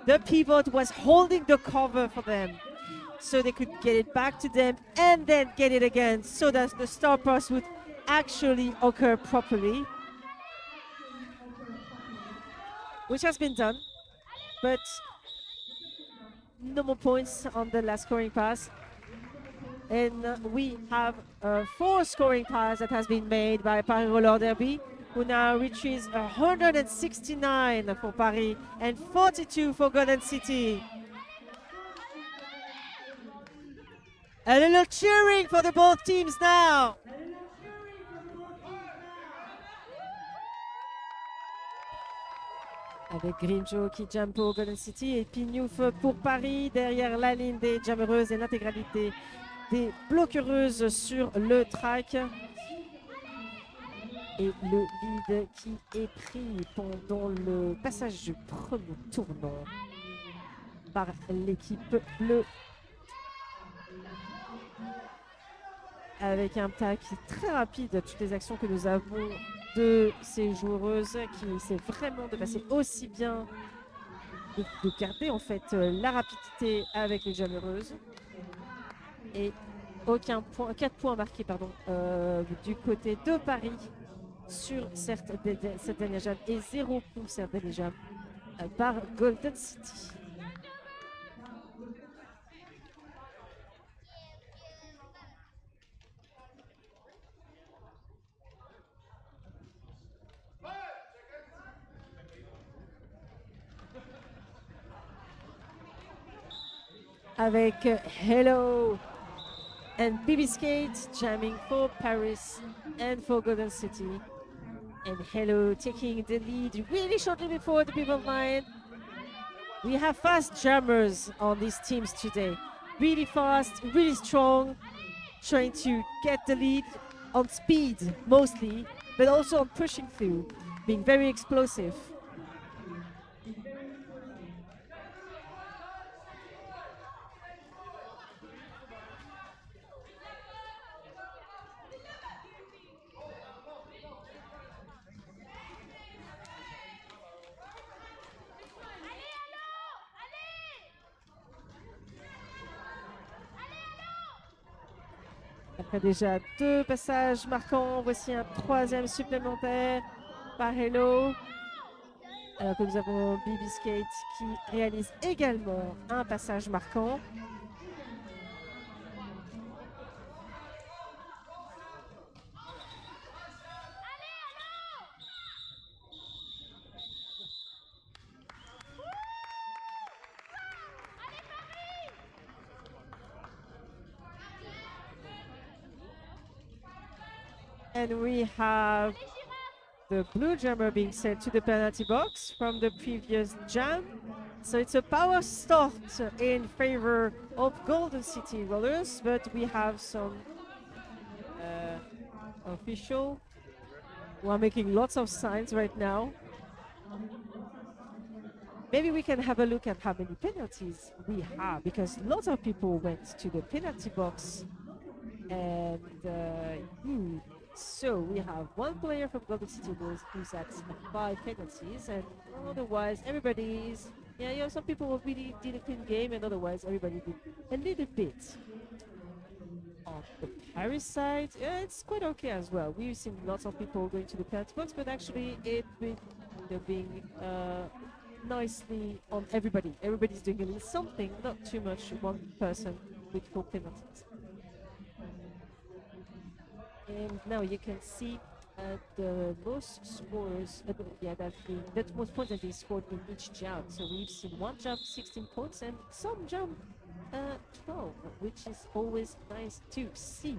The pivot was holding the cover for them, so they could get it back to them and then get it again, so that the star pass would actually occur properly, which has been done, but no more points on the last scoring pass. And we have 4 scoring pass that has been made by Paris Roller Derby, who now reaches 169 for Paris and 42 for Golden City. A little cheering for the both teams now. Avec Grinjo qui jam pour Golden City et Pignouf pour Paris, derrière la ligne des jammereuses et l'intégralité des bloquereuses sur le track. Et le lead qui est pris pendant le passage du premier tournant par l'équipe bleue. Avec un tac très rapide, toutes les actions que nous avons de ces joueuses, qui essaient vraiment de passer aussi bien, de garder en fait la rapidité avec les jammereuses. Et aucun point, 4 points marqués pardon, du côté de Paris sur cette dernière jam, et 0 pour cette dernière jam par Golden City. Avec Hello And BB Skate jamming for Paris and for Golden City. And Hello taking the lead really shortly before the people line. We have fast jammers on these teams today. Really fast, really strong, trying to get the lead on speed mostly, but also on pushing through, being very explosive. Après déjà 2 passages marquants, voici un 3e supplémentaire par Hello. Alors que nous avons BB Skate qui réalise également un passage marquant. And we have the blue jammer being sent to the penalty box from the previous jam. So it's a power start in favor of Golden City Rollers, but we have some official who are making lots of signs right now. Maybe we can have a look at how many penalties we have, because lots of people went to the penalty box. And so we have one player from Golden City who's at 5 penalties, and otherwise everybody is, some people really did a clean game, and otherwise everybody did a little bit. On the Paris side, it's quite okay as well. We've seen lots of people going to the penalty box, but actually they're being nicely on everybody. Everybody's doing a little something, not too much one person with 4 penalties. And now you can see the most scores, that most points that they scored in each jam. So we've seen one jam 16 points and some jam 12, which is always nice to see.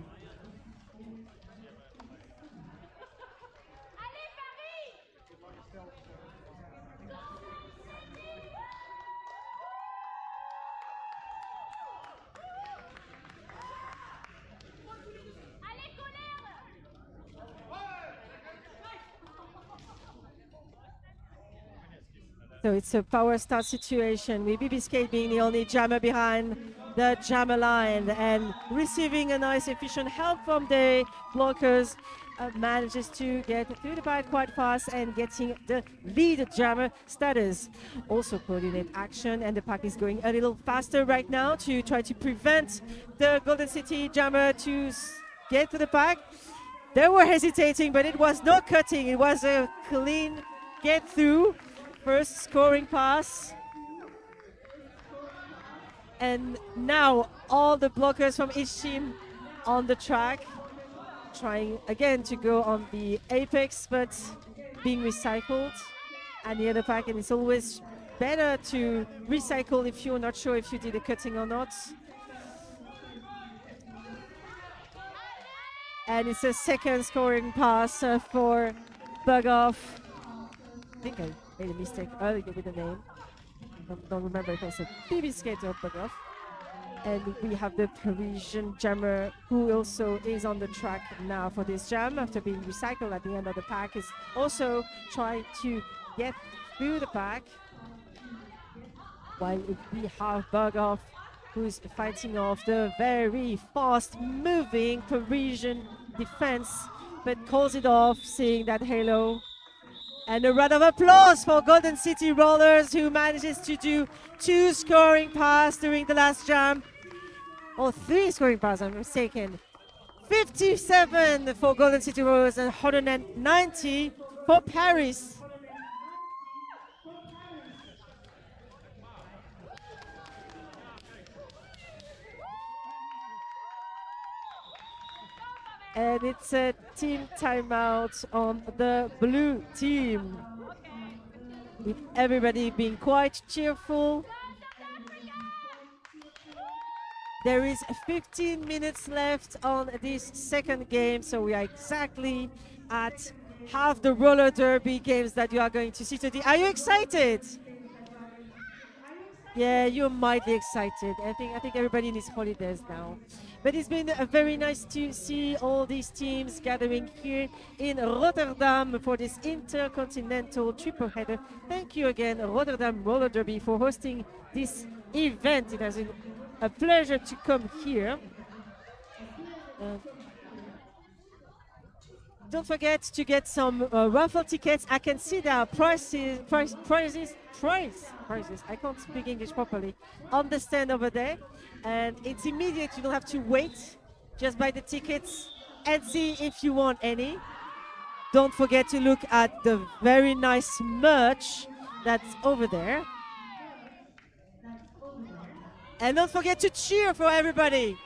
So it's a power start situation with BB Skate being the only jammer behind the jammer line and receiving a nice efficient help from the blockers. Manages to get through the back quite fast and getting the lead jammer status. Also coordinate action, and the pack is going a little faster right now to try to prevent the Golden City jammer to get to the pack. They were hesitating, but it was no cutting. It was a clean get through. First scoring pass. And now all the blockers from each team on the track, trying again to go on the apex, but being recycled. And the other pack, and it's always better to recycle if you're not sure if you did a cutting or not. And it's a second scoring pass for Bug Off. I think I made a mistake earlier with the name. Don't remember if I said BB Skate or Bug Off. And we have the Parisian jammer who also is on the track now for this jam after being recycled at the end of the pack, is also trying to get through the pack. While we have Bug Off who's fighting off the very fast moving Parisian defense, but calls it off, seeing that halo. And a round of applause for Golden City Rollers, who manages to do 2 scoring passes during the last jam. Or 3 scoring passes, I'm mistaken. 57 for Golden City Rollers and 190 for Paris. And it's a team timeout on the blue team, with everybody being quite cheerful. There is 15 minutes left on this second game, so we are exactly at half the roller derby games that you are going to see today. Are you excited? Yeah, you're mildly excited. I think everybody needs holidays now. But it's been very nice to see all these teams gathering here in Rotterdam for this intercontinental triple header. Thank you again, Rotterdam Roller Derby, for hosting this event. It has been a pleasure to come here. Uh, Don't forget to get some raffle tickets. I can see there are prizes. I can't speak English properly on the stand over there, and it's immediate. You don't have to wait. Just buy the tickets and see if you want any. Don't forget to look at the very nice merch that's over there, and don't forget to cheer for everybody.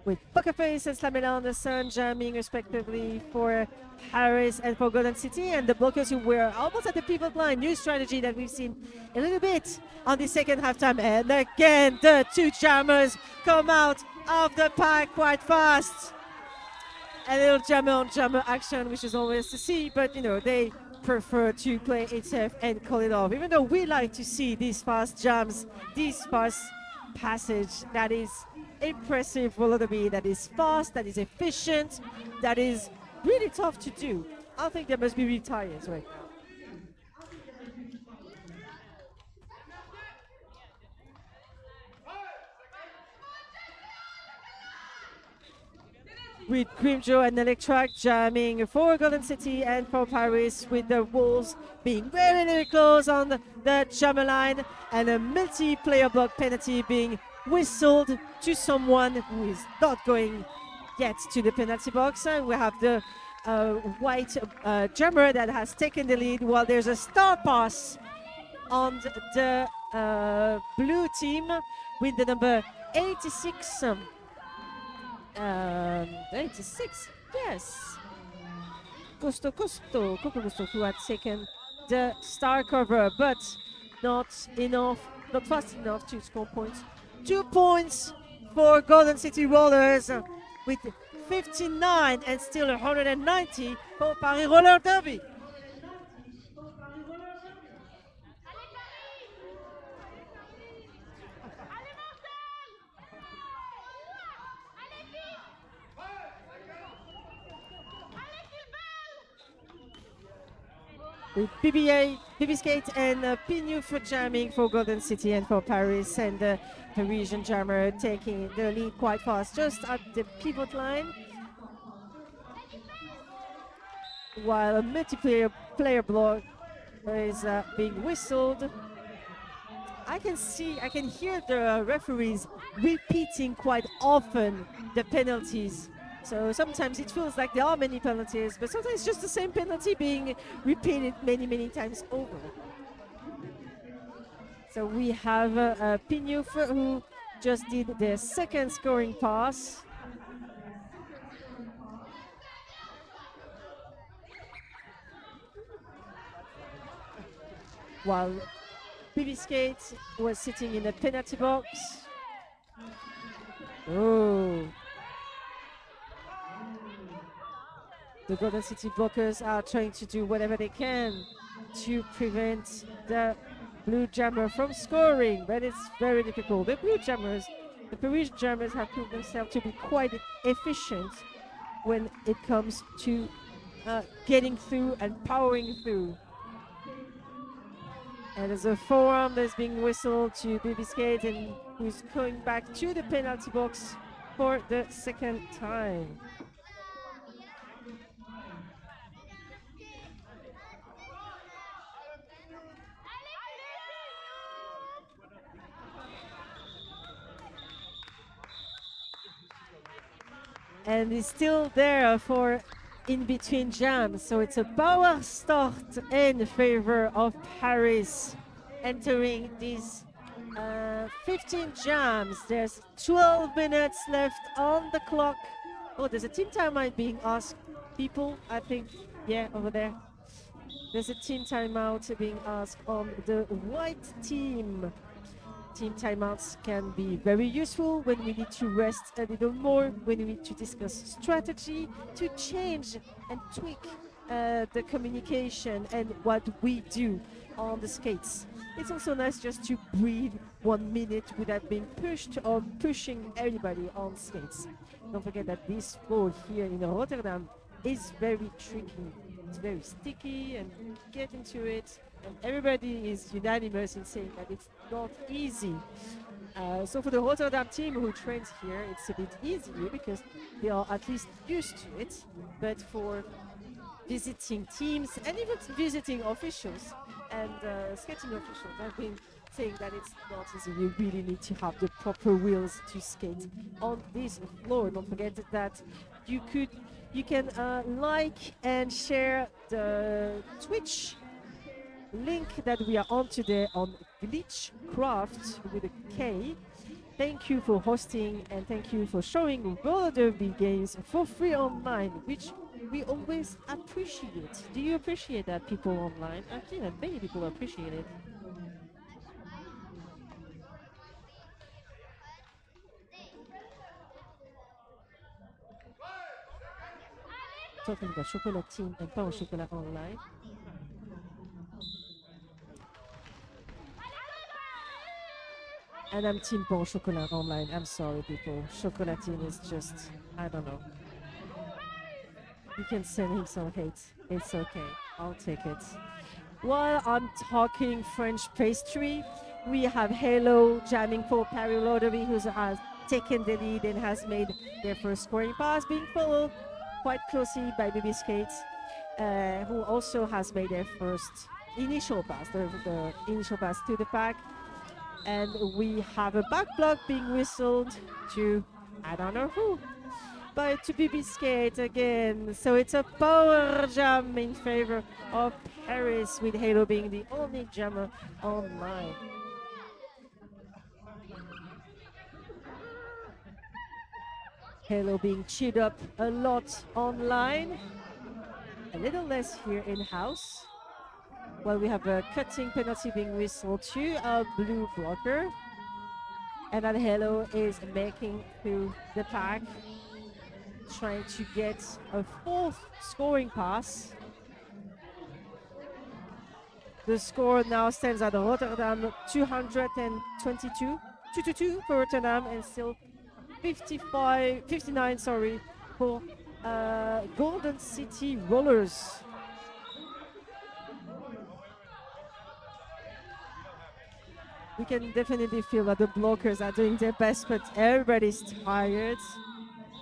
With Poker Face and Slamella Anderson jamming respectively for Paris and for Golden City, and the blockers who were almost at the pivot line. New strategy that we've seen a little bit on the second halftime. And again, the two jammers come out of the pack quite fast. A little jammer on jammer action, which is always to see, but you know, they prefer to play it safe and call it off. Even though we like to see these fast jams, these fast passage that is impressive roller derby, that is fast, that is efficient, that is really tough to do. I think there must be retires right now. With Grimjo and Electrac jamming for Golden City and for Paris, with the walls being very, very close on the jammer line, and a multiplayer block penalty being whistled to someone who is not going yet to the penalty box. And we have the white jammer that has taken the lead, while there's a star pass on the blue team with the number 86. 86, yes. Coco Gusto, who had taken the star cover, but not enough, not fast enough to score points. 2 points for Golden City Rollers with 59 and still 190 for Paris Roller Derby. With BB Skate and Pinu for jamming for Golden City and for Paris, and the Parisian jammer taking the lead quite fast just at the pivot line, while a player block is being whistled. I can hear the referees repeating quite often the penalties. So sometimes it feels like there are many penalties, but sometimes it's just the same penalty being repeated many, many times over. So we have Pignouf, who just did their second scoring pass. While BB Skate was sitting in the penalty box. Oh. The Golden City blockers are trying to do whatever they can to prevent the blue jammer from scoring, but it's very difficult. The Parisian jammers have proved themselves to be quite efficient when it comes to getting through and powering through. And there's a forearm that's being whistled to BB Skate, and who's going back to the penalty box for the second time. And he's still there for in between jams. So it's a power start in favor of Paris entering this 15 jams. There's 12 minutes left on the clock. Oh, there's a team timeout being asked. People, I think, yeah, over there. There's a team timeout being asked on the white team. Team timeouts can be very useful when we need to rest a little more, when we need to discuss strategy, to change and tweak the communication and what we do on the skates. It's also nice just to breathe 1 minute without being pushed or pushing everybody on skates. Don't forget that this floor here in Rotterdam is very tricky. It's very sticky and get into it. And everybody is unanimous in saying that it's not easy. So for the Rotterdam team who trains here, it's a bit easier because they are at least used to it. But for visiting teams and even visiting officials and skating officials, I've been saying that it's not easy. You really need to have the proper wheels to skate on this floor. Don't forget that you can like and share the Twitch link that we are on today on Glitchcraft with a K. Thank you for hosting and thank you for showing roller derby games for free online, which we always appreciate. Do you appreciate that, people online? I think that many people appreciate it. Talking about chocolatine and pain au chocolat online. And I'm team pain au chocolat online. I'm sorry, people. Chocolatine is just, I don't know. You can send him some hate. It's okay. I'll take it. While I'm talking French pastry, we have Halo jamming for Paris Lottery, who has taken the lead and has made their first scoring pass, being followed quite closely by Baby Skates, who also has made their first initial pass, the initial pass to the pack. And we have a back block being whistled to, I don't know who, but to BB Skate again. So it's a power jam in favor of Paris, with Halo being the only jammer online. Halo being cheered up a lot online, a little less here in-house. Well, we have a cutting penalty being whistled to a blue blocker. And then Halo is making through the pack, trying to get a fourth scoring pass. The score now stands at Rotterdam 222, 2-2 for Rotterdam, and still 59, sorry, for Golden City Rollers. We can definitely feel that the blockers are doing their best, but everybody's tired.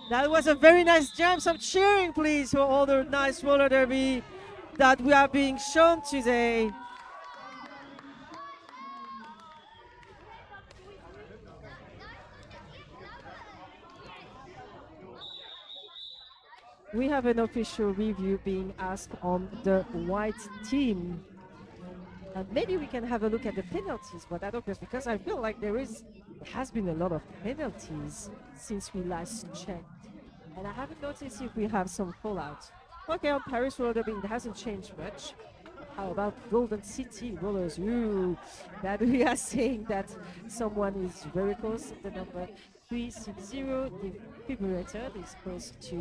That was a very nice jam. Some cheering, please, for all the nice roller derby that we are being shown today. We have an official review being asked on the white team. Maybe we can have a look at the penalties, but I don't know, because I feel like there has been a lot of penalties since we last checked. And I haven't noticed if we have some fallout. Okay, on Paris Roller Derby, it hasn't changed much. How about Golden City Rollers? Ooh, that we are saying that someone is very close. The number 360, the defibrillator, is close to,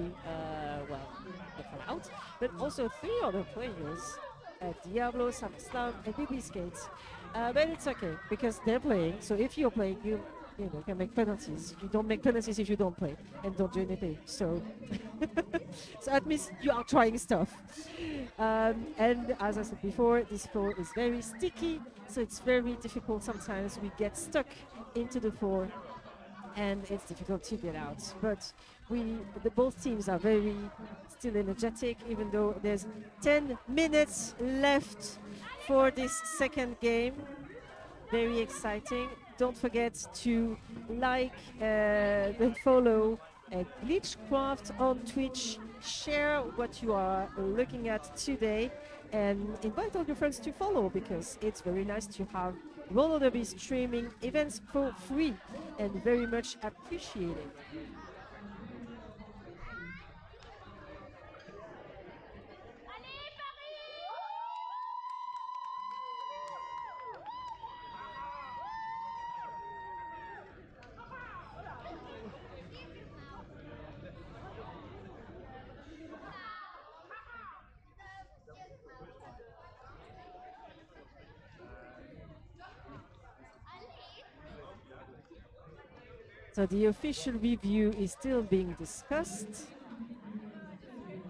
well, the fallout. But also 3 other players, Diablo, SummerSlam, and BB Skates. But it's okay, because they're playing. So if you're playing, you can make penalties. You don't make penalties if you don't play and don't do anything. So, so that means you are trying stuff. And as I said before, this floor is very sticky, so it's very difficult. Sometimes we get stuck into the floor, and it's difficult to get out. But both teams are very still energetic, even though there's 10 minutes left for this second game. Very exciting. Don't forget to like and follow Glitchcraft on Twitch. Share what you are looking at today and invite all your friends to follow, because it's very nice to have roller derby streaming events for free and very much appreciated. So the official review is still being discussed.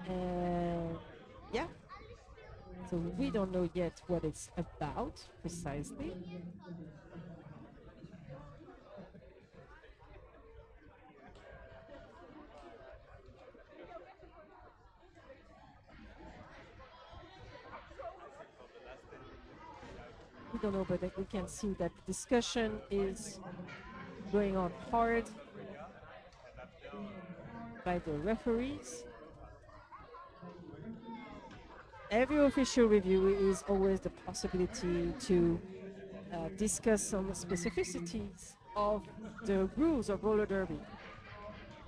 And yeah, so we don't know yet what it's about precisely. We don't know, but we can see that the discussion is going on hard by the referees. Every official review is always the possibility to discuss some specificities of the rules of roller derby.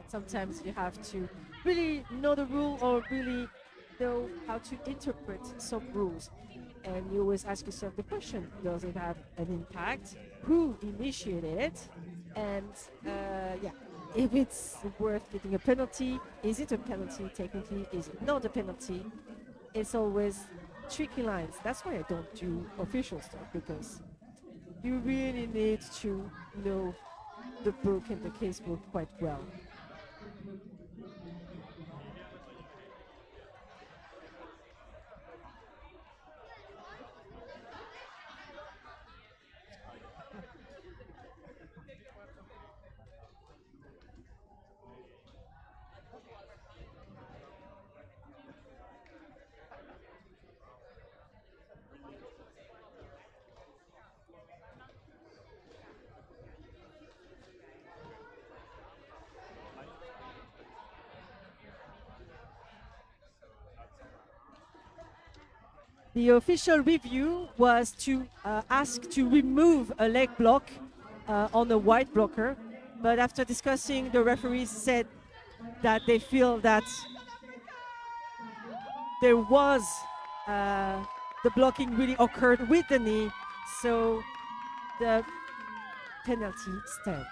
Sometimes you have to really know the rule or really know how to interpret some rules. And you always ask yourself the question, does it have an impact? Who initiated it? And yeah, if it's worth getting a penalty, is it a penalty technically? Is it not a penalty? It's always tricky lines. That's why I don't do official stuff, because you really need to know the book and the case book quite well. The official review was to ask to remove a leg block on a white blocker, but after discussing, the referees said that they feel that there was the blocking really occurred with the knee, so the penalty stands.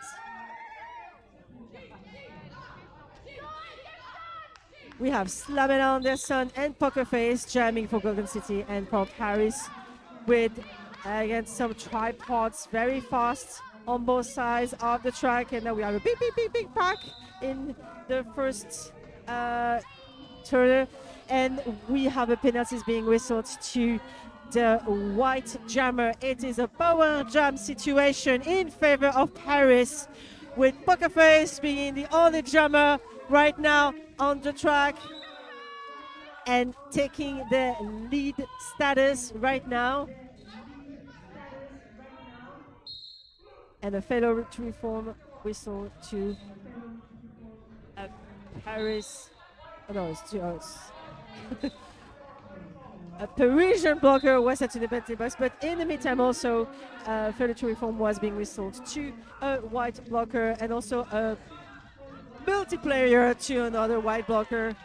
We have Slamena Anderson and Pokerface jamming for Golden City and for Paris with against some tripods very fast on both sides of the track. And now we have a big pack in the first turn. And we have a penalties being whistled to the white jammer. It is a power jam situation in favor of Paris, with Pokerface being the only jammer right now on the track and taking the lead status right now. And a failure to reform whistle to Paris. Oh, no, it's a Parisian blocker was set to the penalty box, but in the meantime also failure to reform was being whistled to a white blocker and also a multiplayer to another white blocker.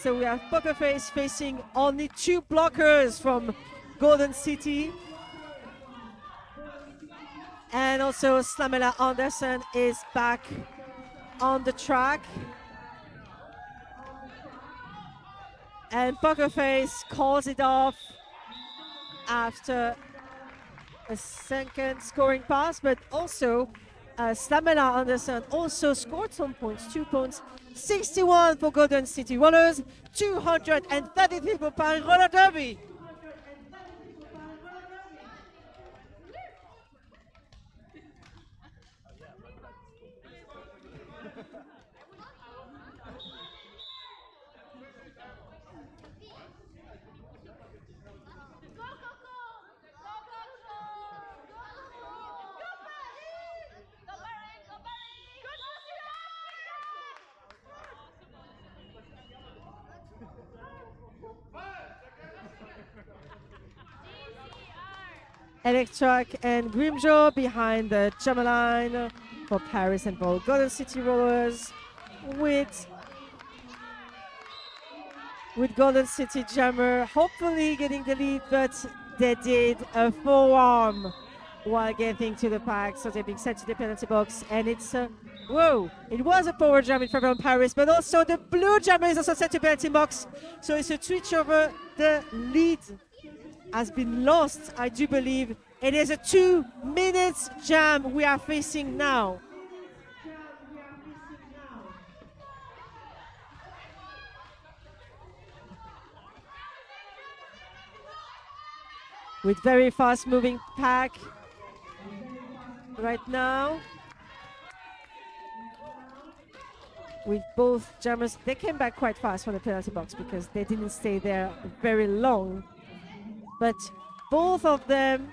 So we have Pokerface facing only two blockers from Golden City. And also Slamela Anderson is back on the track. And Pokerface calls it off after a second scoring pass, but also Slamela Anderson also scored some points, 2 points, 61 for Golden City Rollers, 233 for Paris Roller Derby. Electrac and Grimjaw behind the jammer line for Paris and for Golden City Rollers with Golden City Jammer hopefully getting the lead, but they did a forearm while getting to the pack, so they're being sent to the penalty box, and it's whoa, it was a power jam in favor of Paris, but also the blue jammer is also sent to penalty box, so it's a switch over. The lead has been lost, I do believe. It is a 2 minutes jam we are facing now. With very fast moving pack right now. With both jammers, they came back quite fast from the penalty box because they didn't stay there very long. But both of them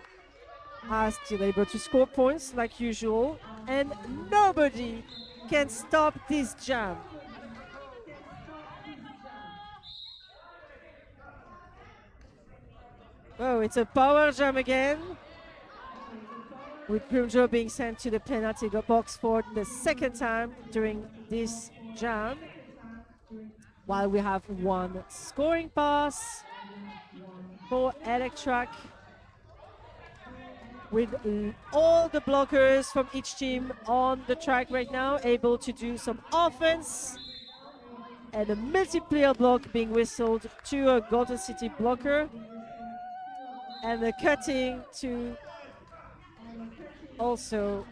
are still able to score points like usual, and nobody can stop this jam. Oh, it's a power jam again, with Grimjaw being sent to the penalty box for the second time during this jam, while we have one scoring pass for Electrac, with all the blockers from each team on the track right now, able to do some offense, and a multiplayer block being whistled to a Golden City blocker, and the cutting to also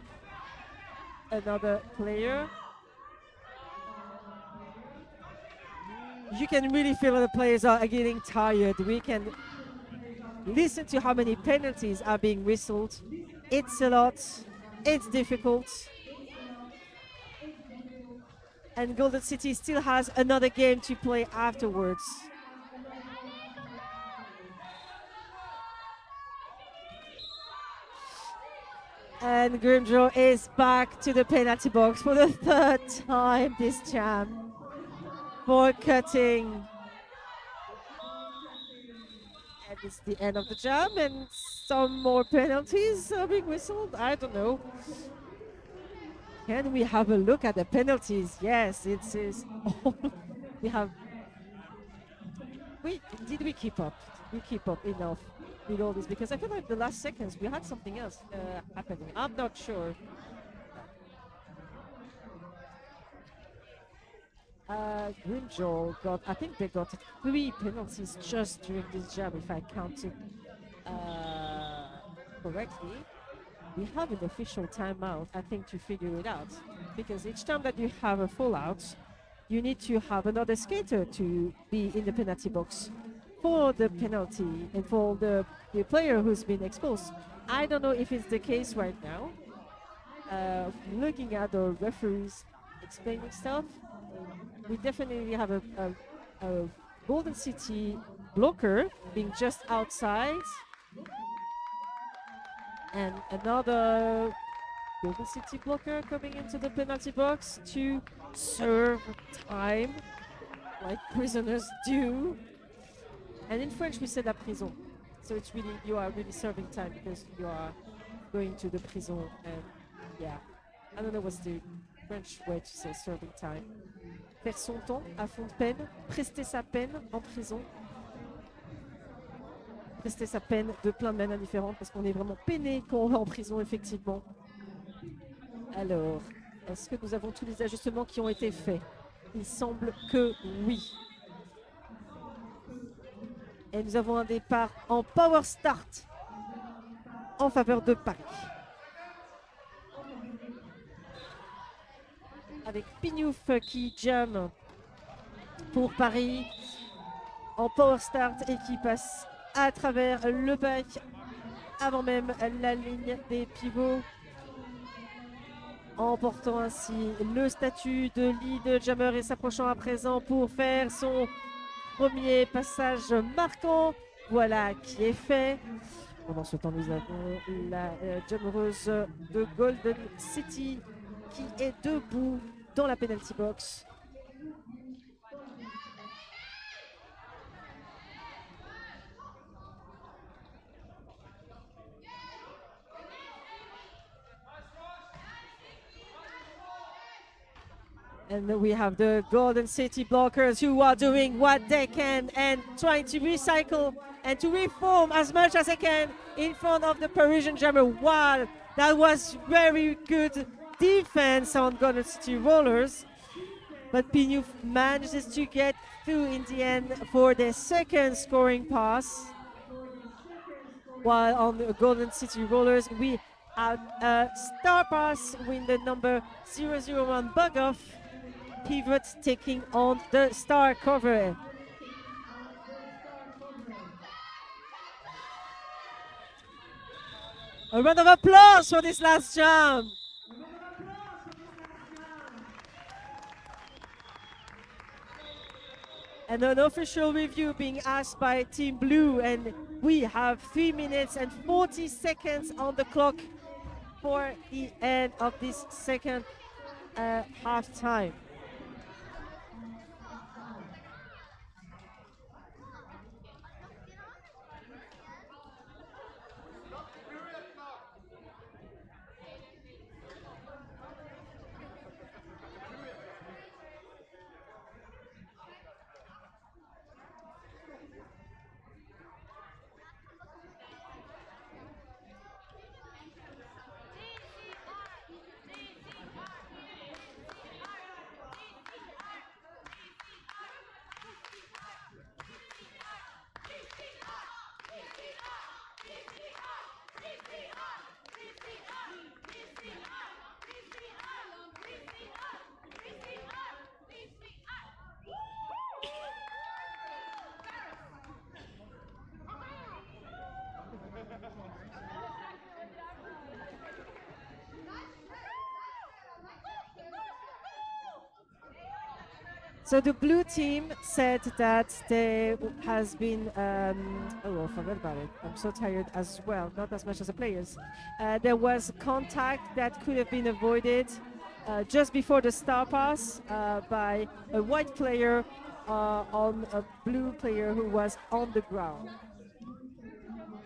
another player. You can really feel that the players are getting tired. We can listen to how many penalties are being whistled. It's a lot, it's difficult. And Golden City still has another game to play afterwards. And Grimjaw is back to the penalty box for the third time this jam for cutting. And it's the end of the jam, and some more penalties are being whistled. I don't know. Can we have a look at the penalties? Yes, it is. We have. Did we keep up? Did we keep up enough with all this? Because I feel like the last seconds we had something else happening. I'm not sure. Grimjaw got, I think they got 3 penalties just during this jam, if I counted correctly. We have an official timeout, I think, to figure it out. Because each time that you have a fallout, you need to have another skater to be in the penalty box for the penalty and for the player who's been exposed. I don't know if it's the case right now. Looking at the referees explaining stuff, we definitely have a Golden City blocker being just outside, and another Golden City blocker coming into the penalty box to serve time like prisoners do. And in French we say la prison, so it's really, you are really serving time because you are going to the prison. And yeah, I don't know what's the French way to say serving time. Faire son temps à fond de peine, prester sa peine en prison. Prester sa peine de plein de manières différentes parce qu'on est vraiment peiné quand on va en prison, effectivement. Alors, est-ce que nous avons tous les ajustements qui ont été faits? Il semble que oui. Et nous avons un départ en power start en faveur de Paris. Avec Pignouf qui jam pour Paris en power start et qui passe à travers le bac avant même la ligne des pivots, emportant ainsi le statut de lead jammer et s'approchant à présent pour faire son premier passage marquant. Voilà qui est fait. Pendant ce temps, nous avons la jammereuse de Golden City qui est debout dans la penalty box. And then we have the Golden City blockers who are doing what they can and trying to recycle and to reform as much as they can in front of the Parisian Jammer. Wow, that was very good defense on Golden City rollers. But Pignouf manages to get through in the end for their second scoring pass. While on the Golden City rollers, we have a star pass with the number 001 Bugoff pivot taking on the star cover. A round of applause for this last jump. And an official review being asked by Team Blue, and we have 3 minutes and 40 seconds on the clock for the end of this second half time. So the blue team said that there has been, oh, I forgot about it. I'm so tired as well, not as much as the players. There was contact that could have been avoided just before the star pass by a white player on a blue player who was on the ground.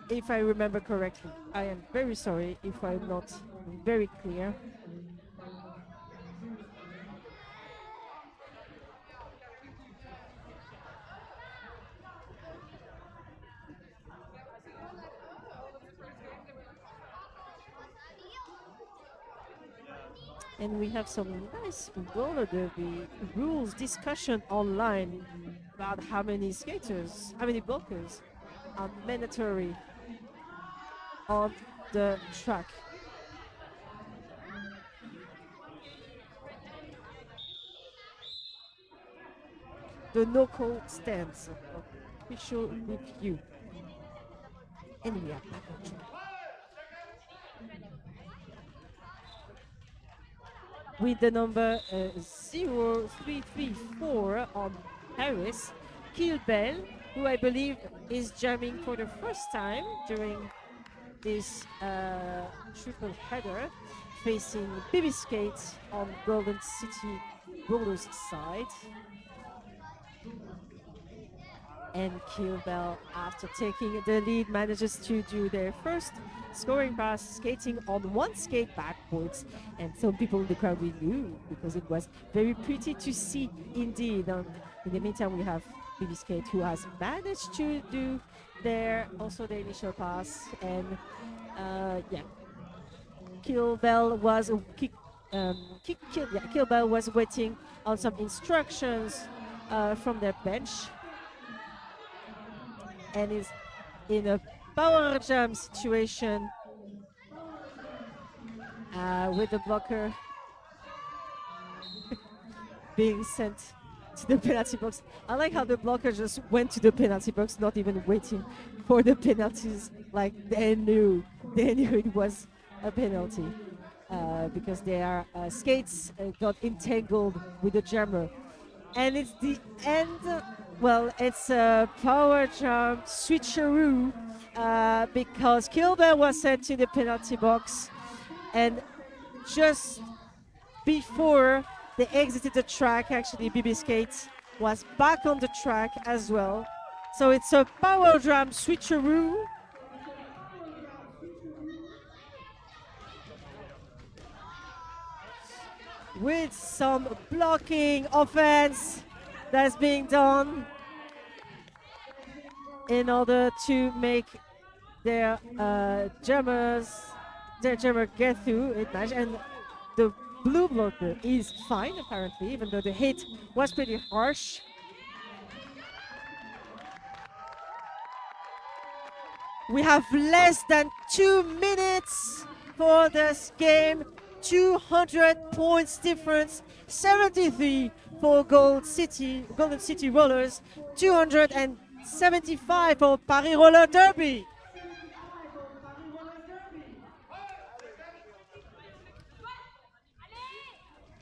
If I remember correctly. I am very sorry if I'm not very clear. And we have some nice roller derby rules discussion online about how many skaters, how many blockers are mandatory on the track. The no-call stance of official review. And we are back on track. With the number 0334 on Paris, Kilbel, who I believe is jamming for the first time during this triple header, facing Baby Skate on Golden City Rollers side. And Kilbel, after taking the lead, manages to do their first scoring pass, skating on one skate backwards. And some people in the crowd we knew because it was very pretty to see indeed. In the meantime, we have Baby Skate who has managed to do their initial pass. And yeah, Kilbel was Kilbel was waiting on some instructions from their bench. And is in a power jam situation with the blocker being sent to the penalty box. I like how the blocker just went to the penalty box, not even waiting for the penalties. Like they knew it was a penalty because their skates got entangled with the jammer. And it's the end. Well, it's a power jump switcheroo because Kilbel was sent to the penalty box, and just before they exited the track, actually, BB Skate was back on the track as well. So it's a power jump switcheroo. with some blocking offense that's being done in order to make their jammer get through it match. And the blue blocker is fine apparently, even though the hit was pretty harsh. We have less than 2 minutes for this game. 200 points difference, 73 for Golden City Rollers, 275 for Paris Roller Derby.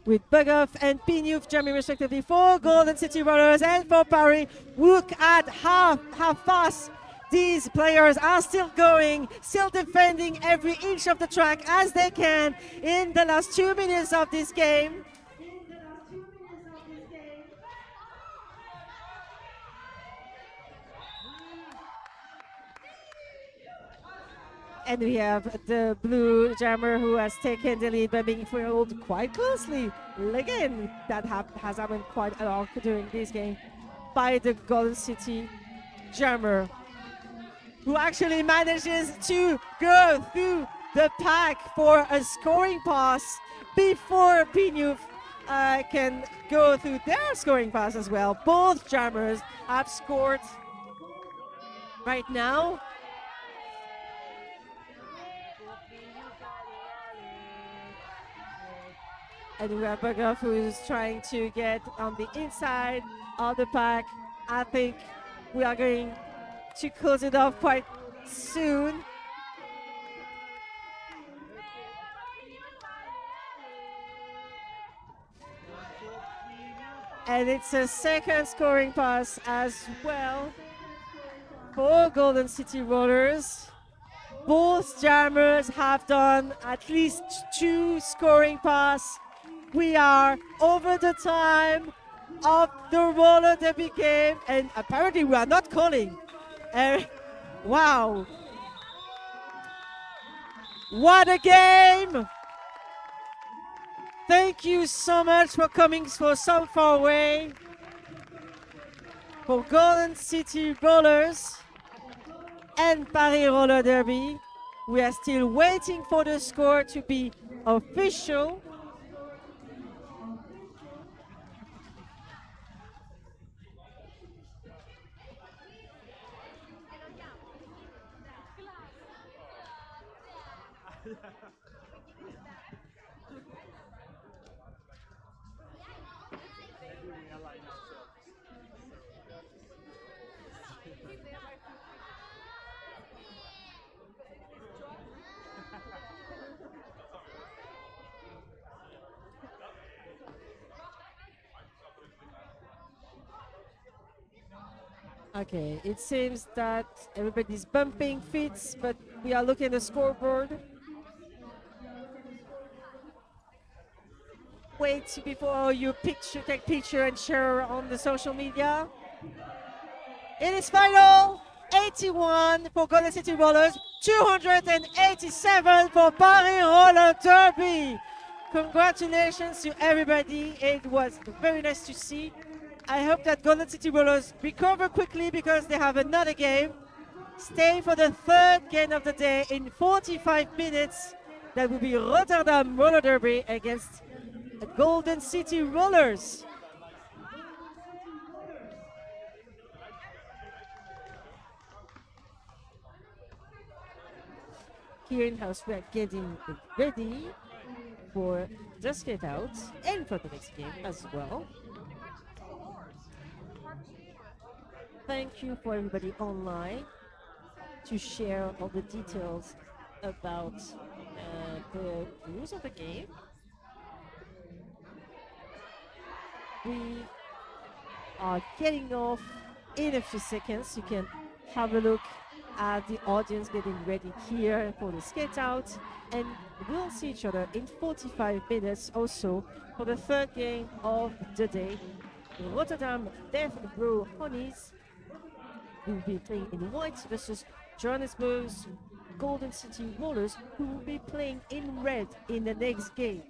With Bugoff and Pignouf jamming respectively for Golden City Rollers and for Paris. Look at how fast these players are still going, still defending every inch of the track as they can in the last 2 minutes of this game. And we have the blue jammer who has taken the lead by being followed quite closely. Again, that has happened quite a lot during this game by the Golden City jammer, who actually manages to go through the pack for a scoring pass before Pignouf can go through their scoring pass as well. Both jammers have scored right now. And we have Bugoff who's trying to get on the inside of the pack. I think we are going to close it off quite soon. And it's a second scoring pass as well for Golden City Rollers. Both jammers have done at least 2 scoring passes. We are over the time of the roller derby game, and apparently we are not calling. Wow. What a game! Thank you so much for coming for so far away. For Golden City Rollers and Paris Roller Derby, we are still waiting for the score to be official. Okay, it seems that everybody's bumping feet, but we are looking at the scoreboard. Wait before you take picture and share on the social media. It is final, 81 for Golden City Rollers, 287 for Paris Roller Derby. Congratulations to everybody. It was very nice to see. I hope that Golden City Rollers recover quickly because they have another game. Stay for the third game of the day in 45 minutes. That will be Rotterdam Roller Derby against Golden City Rollers. Here in house, we are getting ready for the skate out and for the next game as well. Thank you for everybody online to share all the details about the rules of the game. We are getting off in a few seconds. You can have a look at the audience getting ready here for the skate out, and we'll see each other in 45 minutes or so for the third game of the day. The Rotterdam Death Row Honeys will be playing in white versus Johannesburg's Golden City Rollers, who will be playing in red in the next game.